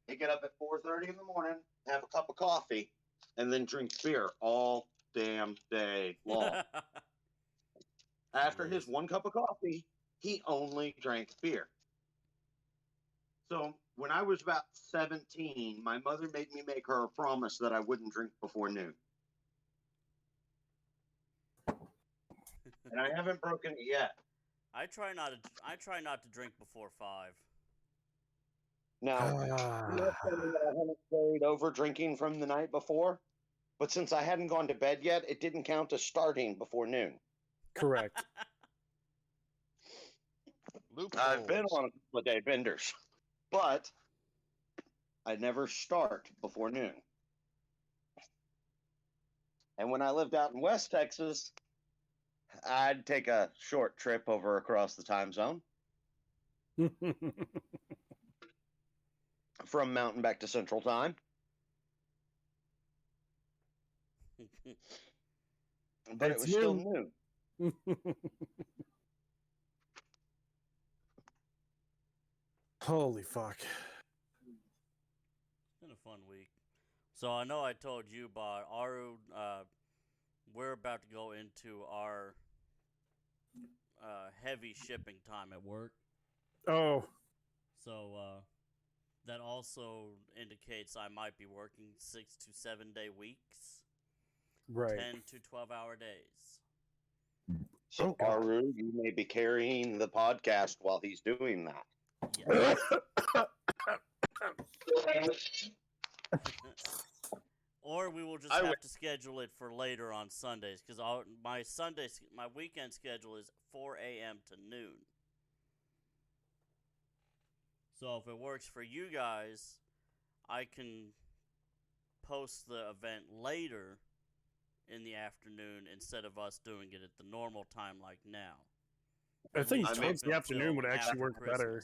He'd get up at 4:30 in the morning, have a cup of coffee, and then drink beer all damn day long. After his 1 cup of coffee, he only drank beer. So when I was about 17, my mother made me make her a promise that I wouldn't drink before noon. And I haven't broken it yet. I try not to drink before 5. Now, I'm not saying that I haven't carried over drinking from the night before, but since I hadn't gone to bed yet, it didn't count as starting before noon. Correct. I've been on a couple of day benders, but I never start before noon. And when I lived out in West Texas, I'd take a short trip over across the time zone from Mountain back to Central Time. But it was still noon. Holy fuck. It's been a fun week. So I know I told you, but we're about to go into our heavy shipping time at work. Oh. So that also indicates I might be working 6 to 7 day weeks. Right. 10 to 12-hour days. So, Aru, you may be carrying the podcast while he's doing that. Yes. Or we will just have to schedule it for later on Sundays, because my weekend schedule is 4 a.m. to noon. So if it works for you guys, I can post the event later in the afternoon instead of us doing it at the normal time like now. I think towards the afternoon would actually work better.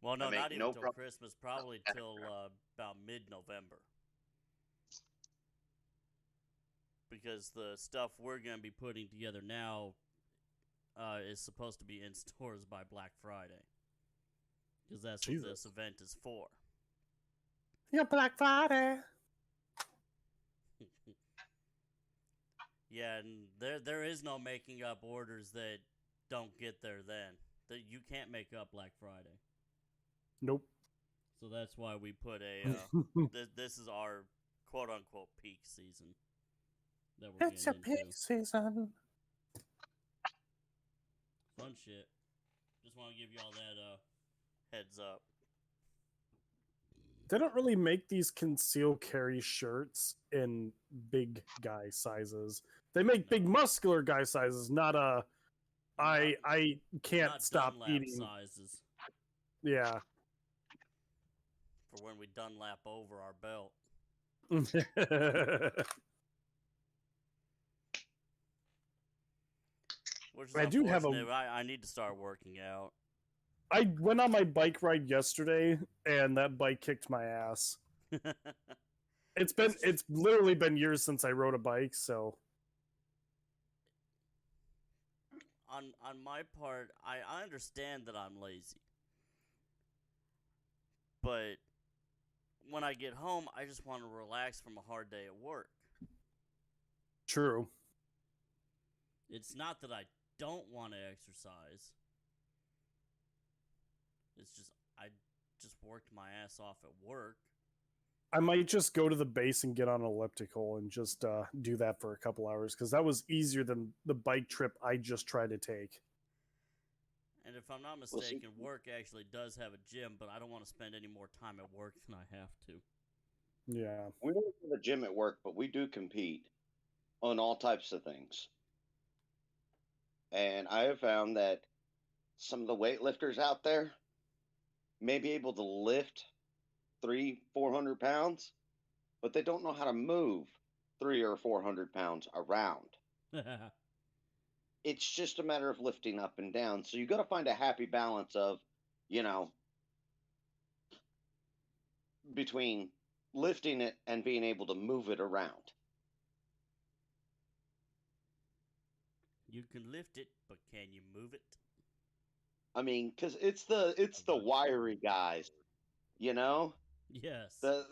Well, no, not even till Christmas. Probably till about mid-November. Because the stuff we're going to be putting together now is supposed to be in stores by Black Friday. Because that's what this event is for. Yeah, Black Friday. Yeah, and there is no making up orders that don't get there then. That you can't make up Black Friday. Nope. So that's why we put this is our quote unquote peak season. That we're it's a peak season. Fun shit. Just want to give you all that heads up. They don't really make these conceal carry shirts in big guy sizes. They make big muscular guy sizes, not I can't stop Dunlap eating sizes. Yeah. For when we Dunlap over our belt. Which is I do have a- unfortunate. I need to start working out. I went on my bike ride yesterday, and that bike kicked my ass. It's literally been years since I rode a bike, so on my part, I understand that I'm lazy. But when I get home, I just want to relax from a hard day at work. true. It's not that I don't want to exercise. It's just I just worked my ass off at work. I might just go to the base and get on an elliptical and just do that for a couple hours, because that was easier than the bike trip I just tried to take. And if I'm not mistaken, work actually does have a gym, but I don't want to spend any more time at work than I have to. Yeah. We don't have a gym at work, but we do compete on all types of things. And I have found that some of the weightlifters out there may be able to lift 300-400 pounds, but they don't know how to move 300 or 400 pounds around. It's just a matter of lifting up and down. So you got to find a happy balance of, between lifting it and being able to move it around. You can lift it, but can you move it? I mean, because it's the wiry guys, Yes. The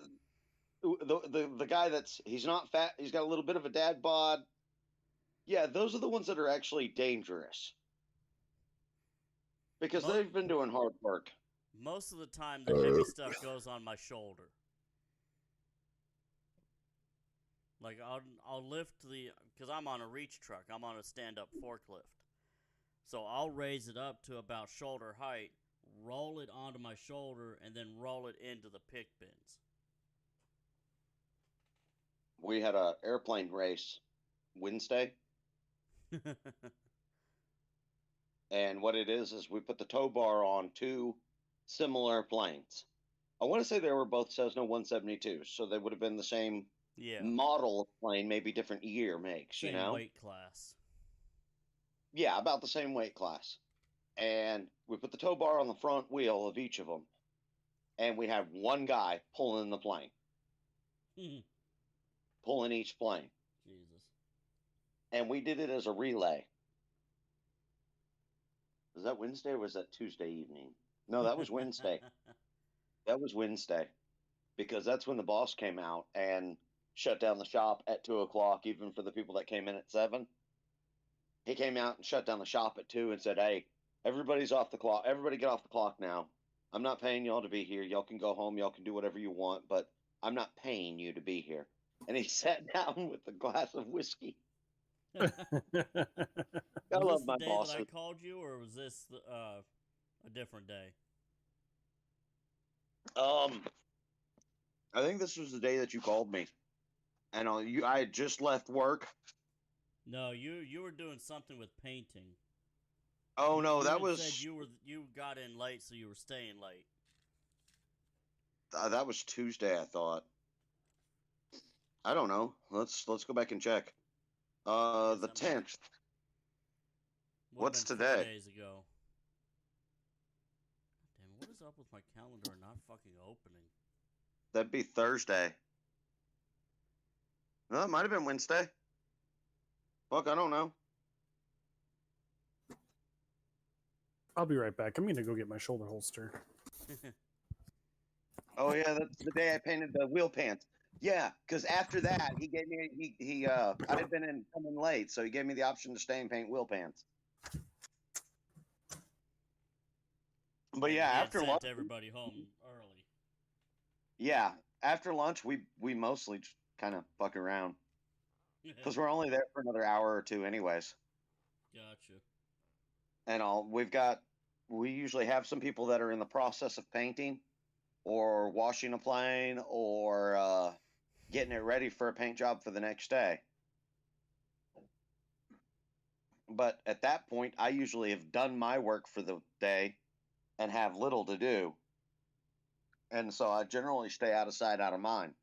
guy he's not fat, he's got a little bit of a dad bod. Yeah, those are the ones that are actually dangerous because they've been doing hard work. Most of the time, the heavy stuff goes on my shoulder. Like I'll lift because I'm on a reach truck. I'm on a stand-up forklift. So I'll raise it up to about shoulder height, roll it onto my shoulder, and then roll it into the pick bins. We had an airplane race Wednesday. And what it is we put the tow bar on two similar planes. I want to say they were both Cessna 172, so they would have been the same model of plane, maybe different year makes, Same weight class. Yeah, about the same weight class. And we put the tow bar on the front wheel of each of them, and we had one guy pulling the plane. Pulling each plane. Jesus. And we did it as a relay. Was that Wednesday or was that Tuesday evening? No, that was Wednesday. That was Wednesday. Because that's when the boss came out and shut down the shop at 2 o'clock, even for the people that came in at 7. He came out and shut down the shop at 2 and said, "Hey, everybody's off the clock. Everybody get off the clock now. I'm not paying y'all to be here. Y'all can go home. Y'all can do whatever you want, but I'm not paying you to be here." And he sat down with a glass of whiskey. I love my boss. Was this the day that I called you, or was this a different day? I think this was the day that you called me, and I had just left work. No, you were doing something with painting. Oh no, that was said you got in late, so you were staying late. That was Tuesday, I thought. I don't know. Let's go back and check. The 10th. What's today? 4 days ago. Damn, what is up with my calendar not fucking opening? That'd be Thursday. No, it might have been Wednesday. Fuck, I don't know. I'll be right back. I'm gonna go get my shoulder holster. Oh yeah, that's the day I painted the wheel pants. Yeah, because after that he gave me I had been coming late, so he gave me the option to stay and paint wheel pants. But yeah, after lunch, everybody home early. Yeah, after lunch we mostly just kind of fuck around because we're only there for another hour or two, anyways. Gotcha. And we usually have some people that are in the process of painting, or washing a plane, or getting it ready for a paint job for the next day. But at that point, I usually have done my work for the day and have little to do. And so I generally stay out of sight, out of mind.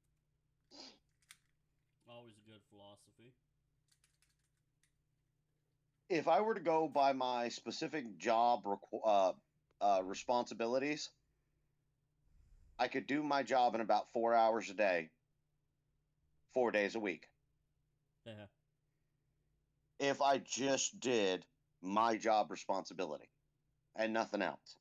Always a good philosophy. if I were to go by my specific job responsibilities, I could do my job in about 4 hours a day, 4 days a week. Yeah. If I just did my job responsibility and nothing else.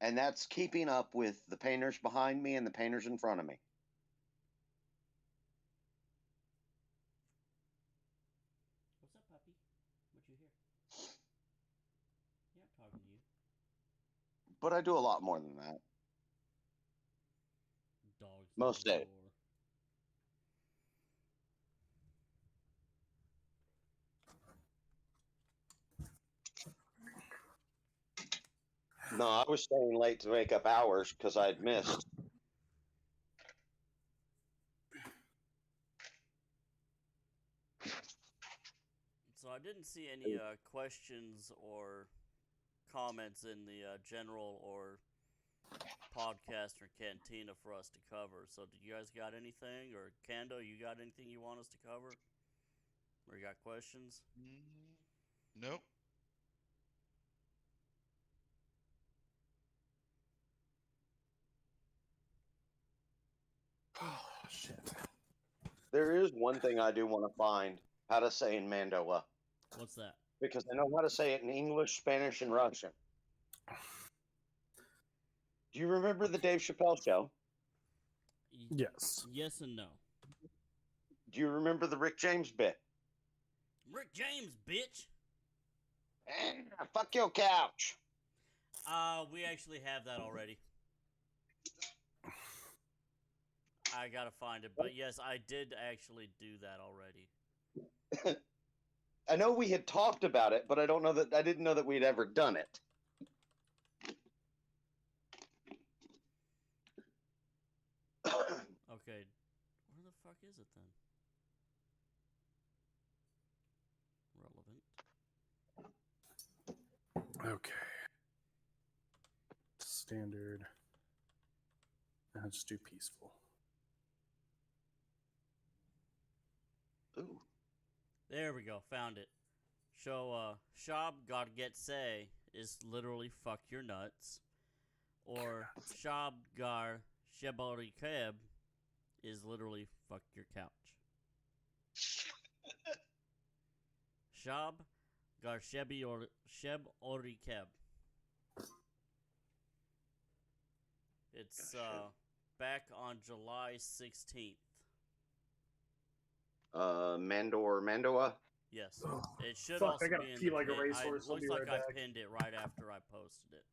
And that's keeping up with the painters behind me and the painters in front of me. What's up, puppy? What you hear? Yeah, I'm talking to you. But I do a lot more than that. Dogs. Most days. No, I was staying late to make up hours because I'd missed. So I didn't see any questions or comments in the general or podcast or cantina for us to cover. So do you guys got anything? Or Kando, you got anything you want us to cover? Or you got questions? Nope. Oh, shit. There is one thing I do want to find how to say in Mando'a. What's that? Because I know how to say it in English, Spanish, and Russian. Do you remember the Dave Chappelle show? Yes. Yes and no. Do you remember the Rick James bit? Rick James, bitch! Fuck your couch. We actually have that already. I gotta find it, but yes, I did actually do that already. I know we had talked about it, but I didn't know that we'd ever done it. Okay, where the fuck is it then? Relevant. Okay. Standard. I'll just do peaceful. Ooh. There we go, found it. So, Shab God Get Say is literally fuck your nuts. Or Shab Gar Shebori Keb is literally fuck your couch. Shab Gar Shebi or Sheb Ori Keb. It's back on July 16th. Mando'a? Yes. It should Fuck, also I gotta be in pee the like a pin. racehorse. I'll Looks be like right I back. pinned it right after I posted it.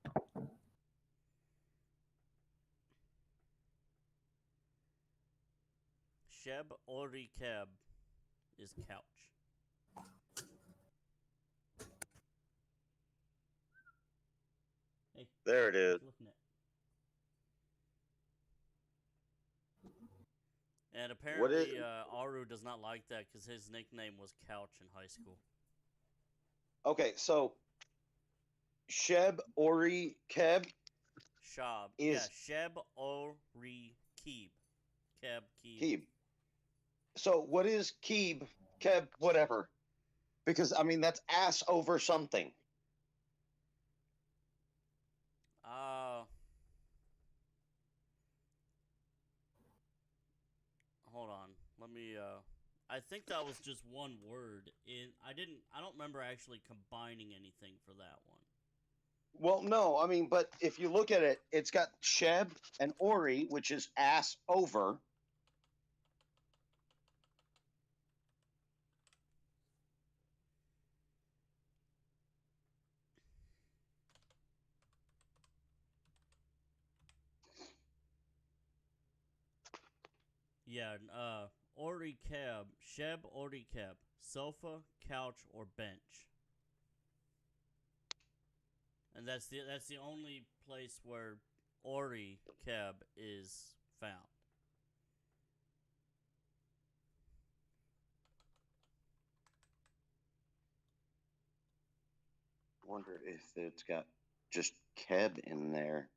Sheb Ori Keb is couch. Hey, There it is. looking at. And apparently, Aru does not like that because his nickname was Couch in high school. Okay, so Sheb Ori Keb Shab. is Sheb Ori Keeb. Keeb. Keeb. So what is Keeb? Keb, whatever. Because I mean that's ass over something. Hold on. Let me I think that was just one word. I don't remember actually combining anything for that one. Well, no, I mean, but if you look at it, it's got Sheb and Ori, which is ass over. Yeah, Ori Keb, Sheb Ori Keb, sofa, couch, or bench. And that's the only place where Ori Keb is found. Wonder if it's got just Keb in there.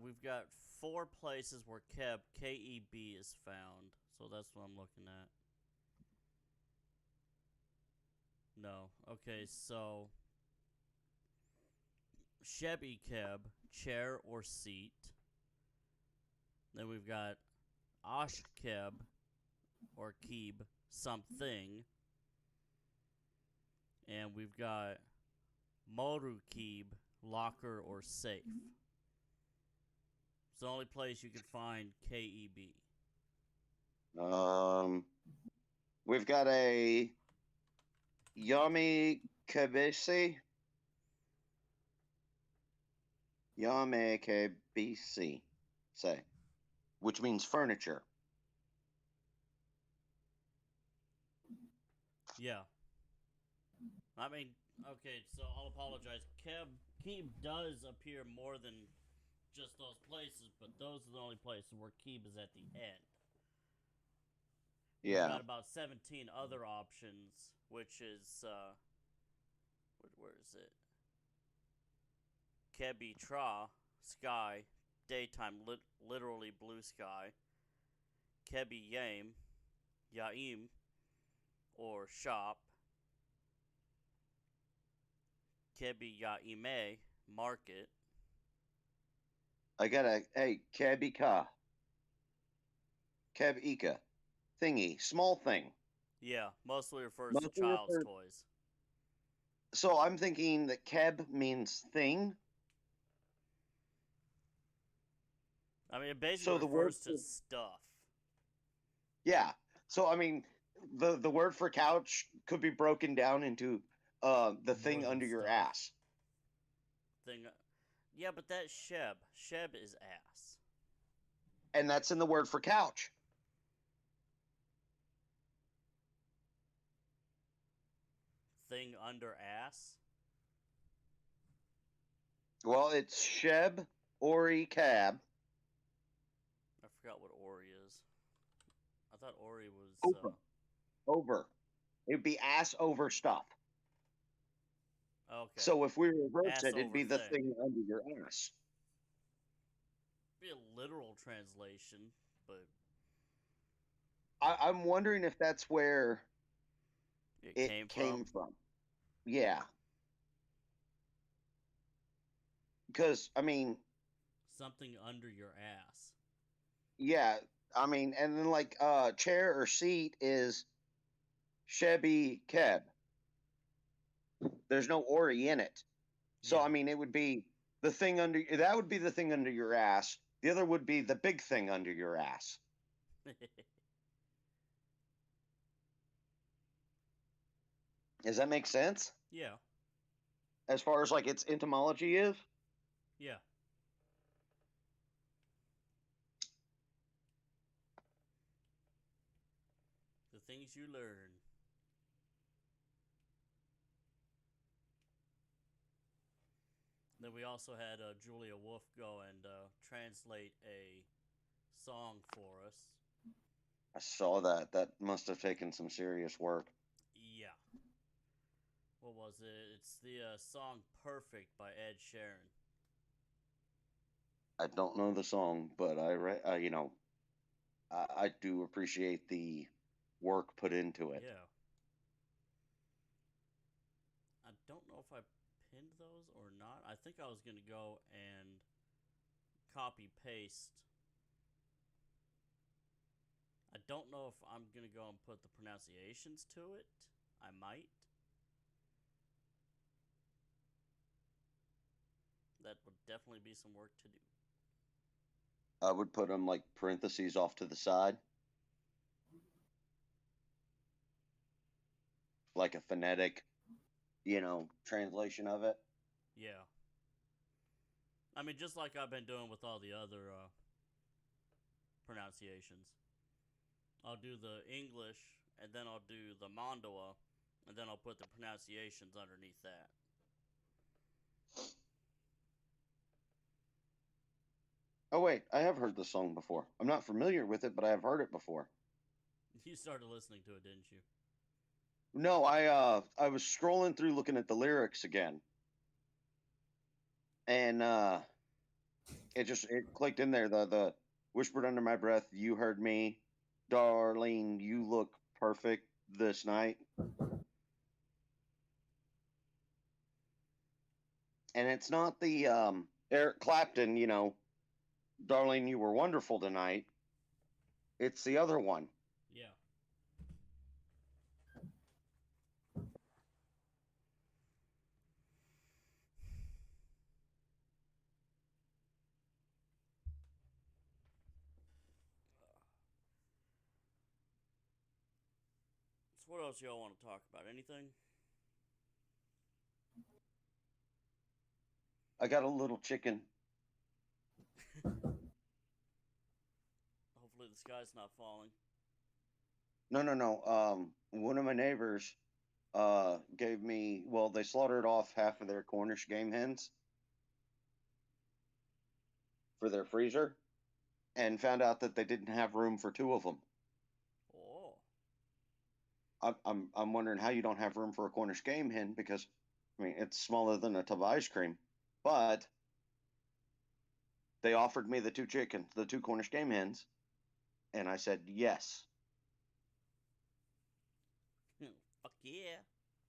We've got 4 places where Keb, K-E-B, is found. So that's what I'm looking at. No. Okay, so Shebi Keb, chair or seat. Then we've got Osh Keb or Keeb, something. And we've got Moru Keeb, locker or safe. It's the only place you can find KEB. We've got a Yami Kebisi. Yame Kebisi, say, which means furniture. Yeah. I mean, okay, so I'll apologize. Keeb does appear more than just those places, but those are the only places where Keeb is at the end. We've Yeah. got about 17 other options, which is, where is it? Kebi Tra, sky, daytime, literally blue sky. Kebi Yame, Yaim, or shop. Kebi Yaime, market. I got hey, Kebika. Kebika. Thingy. Small thing. Yeah, mostly refers Mostly to child's refers- toys. So I'm thinking that Keb means thing. I mean, it basically So the word refers to for- stuff. Yeah. So I mean, the word for couch could be broken down into the thing than under your stuff. ass. Thing. Yeah, but that's Sheb. Sheb is ass. And that's in the word for couch. Thing under ass. Well, it's Sheb, Ori, Cab. I forgot what Ori is. I thought Ori was. Over. It'd be ass over stuff. Okay. So if we reverse Ass it, it'd be over the thing. thing under your ass. Be a literal translation, but I'm wondering if that's where it it came from. Yeah. Because, I mean, something under your ass. yeah, I mean, and then like chair or seat is Shebi Keb. There's no Ori in it. So, Yeah. I mean, it would be the thing under, that would be the thing under your ass. The other would be the big thing under your ass. Does that make sense? Yeah. As far as like its etymology is? Yeah. The things you learn. Then we also had Julia Wolf go and translate a song for us. I saw that. That must have taken some serious work. Yeah. What was it? It's the song "Perfect" by Ed Sheeran. I don't know the song, but you know, I do appreciate the work put into it. Yeah. I don't know if I pinned those or not. I think I was going to go and copy paste. I don't know if I'm going to go and put the pronunciations to it. I might. That would definitely be some work to do. I would put them like parentheses off to the side, like a phonetic, you know, translation of it. Yeah. I mean, just like I've been doing with all the other pronunciations. I'll do the English, and then I'll do the Mando'a, and then I'll put the pronunciations underneath that. Oh wait, I have heard the song before. I'm not familiar with it, but I have heard it before. You started listening to it, didn't you? No, I was scrolling through looking at the lyrics again. And it clicked in there, the whispered under my breath, you heard me, darling, you look perfect this night. And it's not the Eric Clapton, darling, you were wonderful tonight. It's the other one. Yeah. So what else y'all want to talk about? Anything? I got a little chicken. Hopefully the sky's not falling. No. One of my neighbors gave me, well, they slaughtered off half of their Cornish game hens for their freezer and found out that they didn't have room for 2 of them. Oh. I'm wondering how you don't have room for a Cornish game hen, because I mean it's smaller than a tub of ice cream. But they offered me the 2 Cornish game hens, and I said yes. Fuck yeah.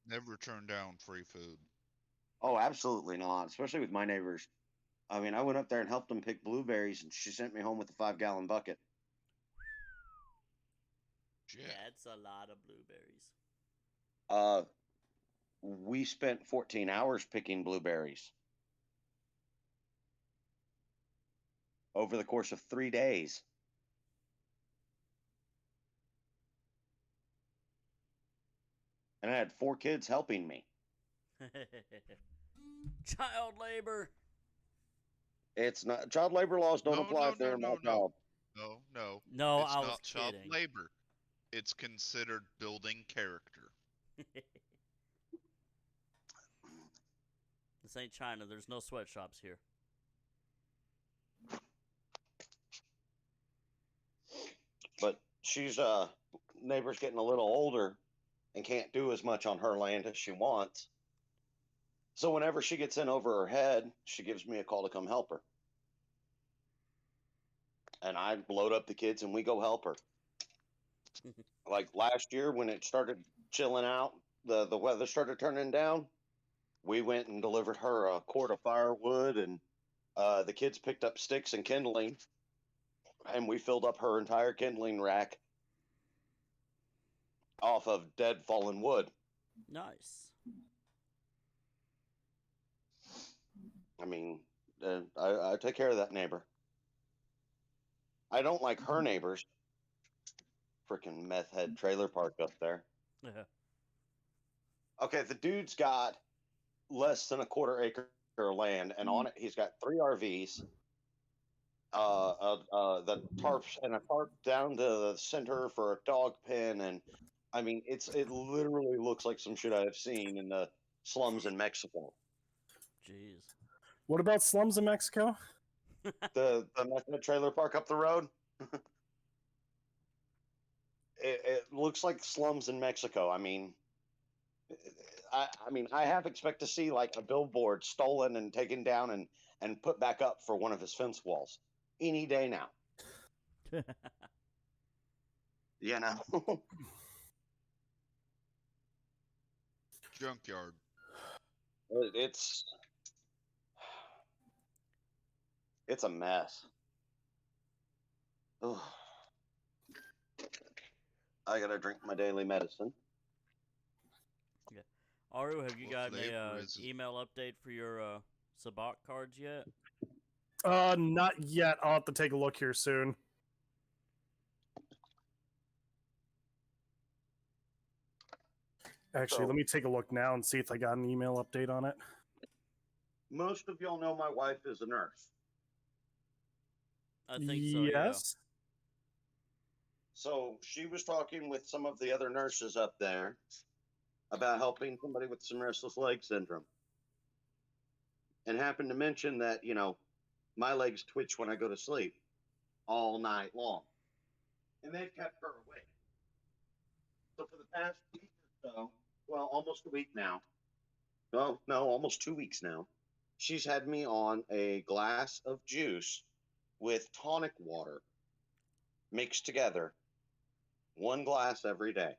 Never turn down free food. Oh, absolutely not, especially with my neighbors. I mean, I went up there and helped them pick blueberries, and she sent me home with a 5-gallon bucket. Yeah. That's a lot of blueberries. We spent 14 hours picking blueberries over the course of 3 days. And I had 4 kids helping me. Child labor. It's not, child labor laws don't apply if they're my child. No. No, It's I was not child kidding. labor. It's considered building character. This ain't China. There's no sweatshops here. But she's neighbor's getting a little older and can't do as much on her land as she wants. So whenever she gets in over her head, she gives me a call to come help her. And I load up the kids and we go help her. Like last year when it started chilling out, the weather started turning down, we went and delivered her a quart of firewood, and the kids picked up sticks and kindling, and we filled up her entire kindling rack off of dead fallen wood. Nice. I mean, I take care of that neighbor. I don't like her neighbors. Freaking meth head trailer park up there. Yeah. Okay, the dude's got less than a quarter acre of land, and on it he's got 3 RVs, the tarps, and a tarp down to the center for a dog pen, and I mean it literally looks like some shit I have seen in the slums in Mexico. Jeez. What about slums in Mexico? The meth head trailer park up the road. It looks like slums in Mexico. I mean, I half expect to see like a billboard stolen and taken down and put back up for one of his fence walls any day now. You know, Junkyard. it's a mess. Ugh. I gotta drink my daily medicine. Aru, have you What gotten flavor a is it? email update for your Sabak cards yet? Not yet. I'll have to take a look here soon. Actually, let me take a look now and see if I got an email update on it. Most of y'all know my wife is a nurse. I think so, yeah. Yes. So she was talking with some of the other nurses up there about helping somebody with some restless leg syndrome. And happened to mention that, my legs twitch when I go to sleep all night long. And they've kept her awake. So for the past week or so, well, almost a week now. No, almost 2 weeks now. She's had me on a glass of juice with tonic water mixed together. 1 glass every day.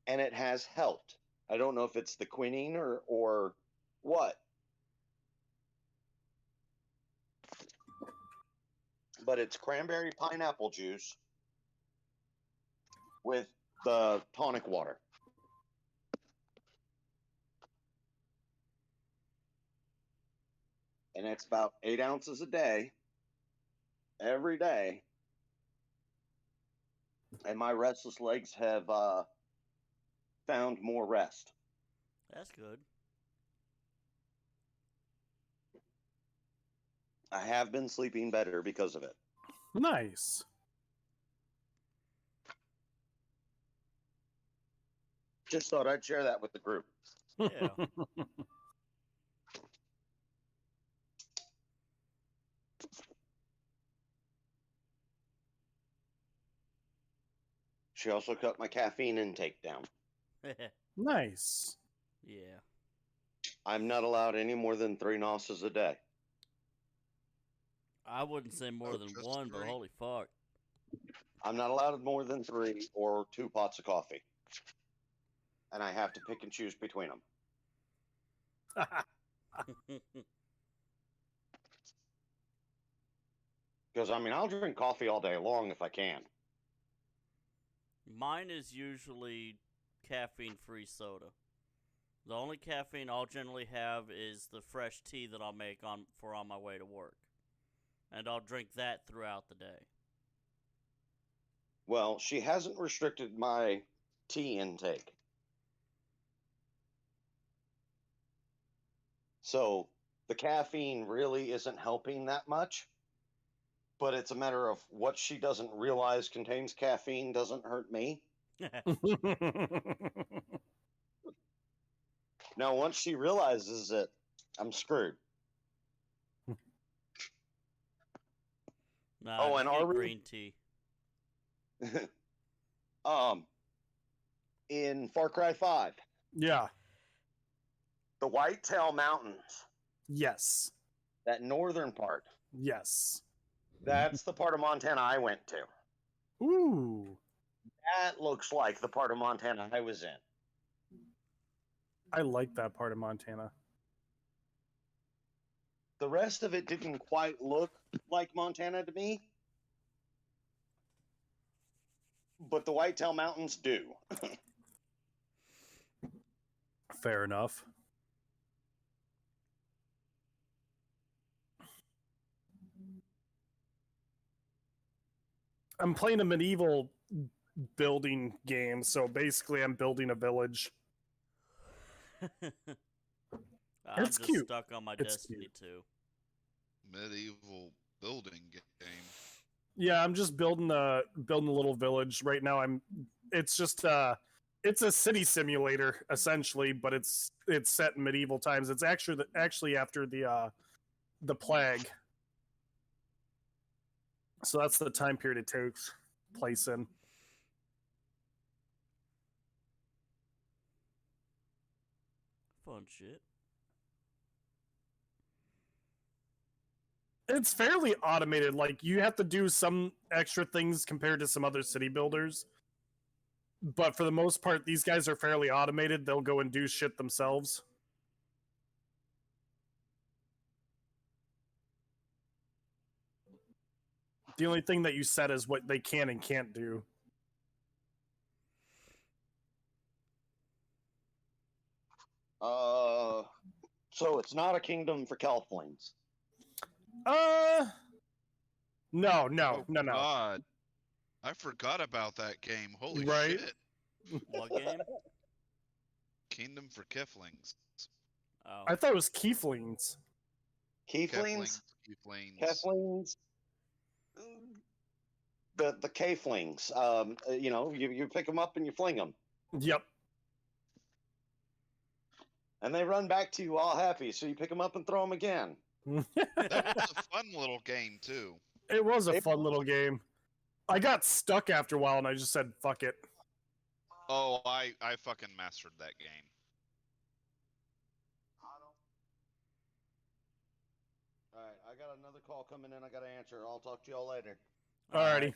and it has helped. I don't know if it's the quinine or what, but it's cranberry pineapple juice with the tonic water. And it's about 8 ounces a day, every day. And my restless legs have found more rest. That's good. I have been sleeping better because of it. Nice. Just thought I'd share that with the group. Yeah. She also cut my caffeine intake down. Nice. Yeah. I'm not allowed any more than 3 nosses a day. I wouldn't say more Oh, than just one, but 3? holy fuck. I'm not allowed more than 3 or 2 pots of coffee. And I have to pick and choose between them. Because, I mean, I'll drink coffee all day long if I can. Mine is usually caffeine-free soda. The only caffeine I'll generally have is the fresh tea that I'll make on my way to work. And I'll drink that throughout the day. Well, she hasn't restricted my tea intake. So the caffeine really isn't helping that much. But it's a matter of what she doesn't realize contains caffeine doesn't hurt me. Now, once she realizes it, I'm screwed. Nah, Oh, just and get are we- green tea. In Far Cry 5, Yeah. the Whitetail Mountains, Yes. that northern part, Yes. that's the part of Montana I went to. Ooh. That looks like the part of Montana I was in. I like that part of Montana. The rest of it didn't quite look like Montana to me. But the Whitetail Mountains do. Fair enough. I'm playing a medieval building game, so basically I'm building a village. I'm It's just cute. stuck on my It's Destiny cute. 2. Medieval building game. Yeah, I'm just building a little village right now. It's just it's a city simulator essentially, but it's set in medieval times. It's actually after the plague. So that's the time period it takes place in. Fun shit. It's fairly automated. Like, you have to do some extra things compared to some other city builders. But for the most part, these guys are fairly automated. They'll go and do shit themselves. The only thing that you set is what they can and can't do. So it's not a kingdom for Kelflings. No. Oh, God. I forgot about that game. Holy Right? shit. What game? Kingdom for Keflings. Oh. I thought it was Kieflings. Keflings? Keflings. Keflings? The Keflings. You pick them up and you fling them. Yep. And they run back to you all happy, so you pick them up and throw them again. That was a fun little game, too. It was a fun little game. I got stuck after a while and I just said, fuck it. Oh, I fucking mastered that game. All right, I got another call coming in. I got to answer. I'll talk to y'all later. Alrighty.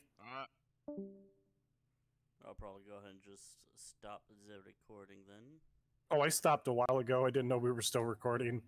I'll probably go ahead and just stop the recording then. Oh, I stopped a while ago. I didn't know we were still recording.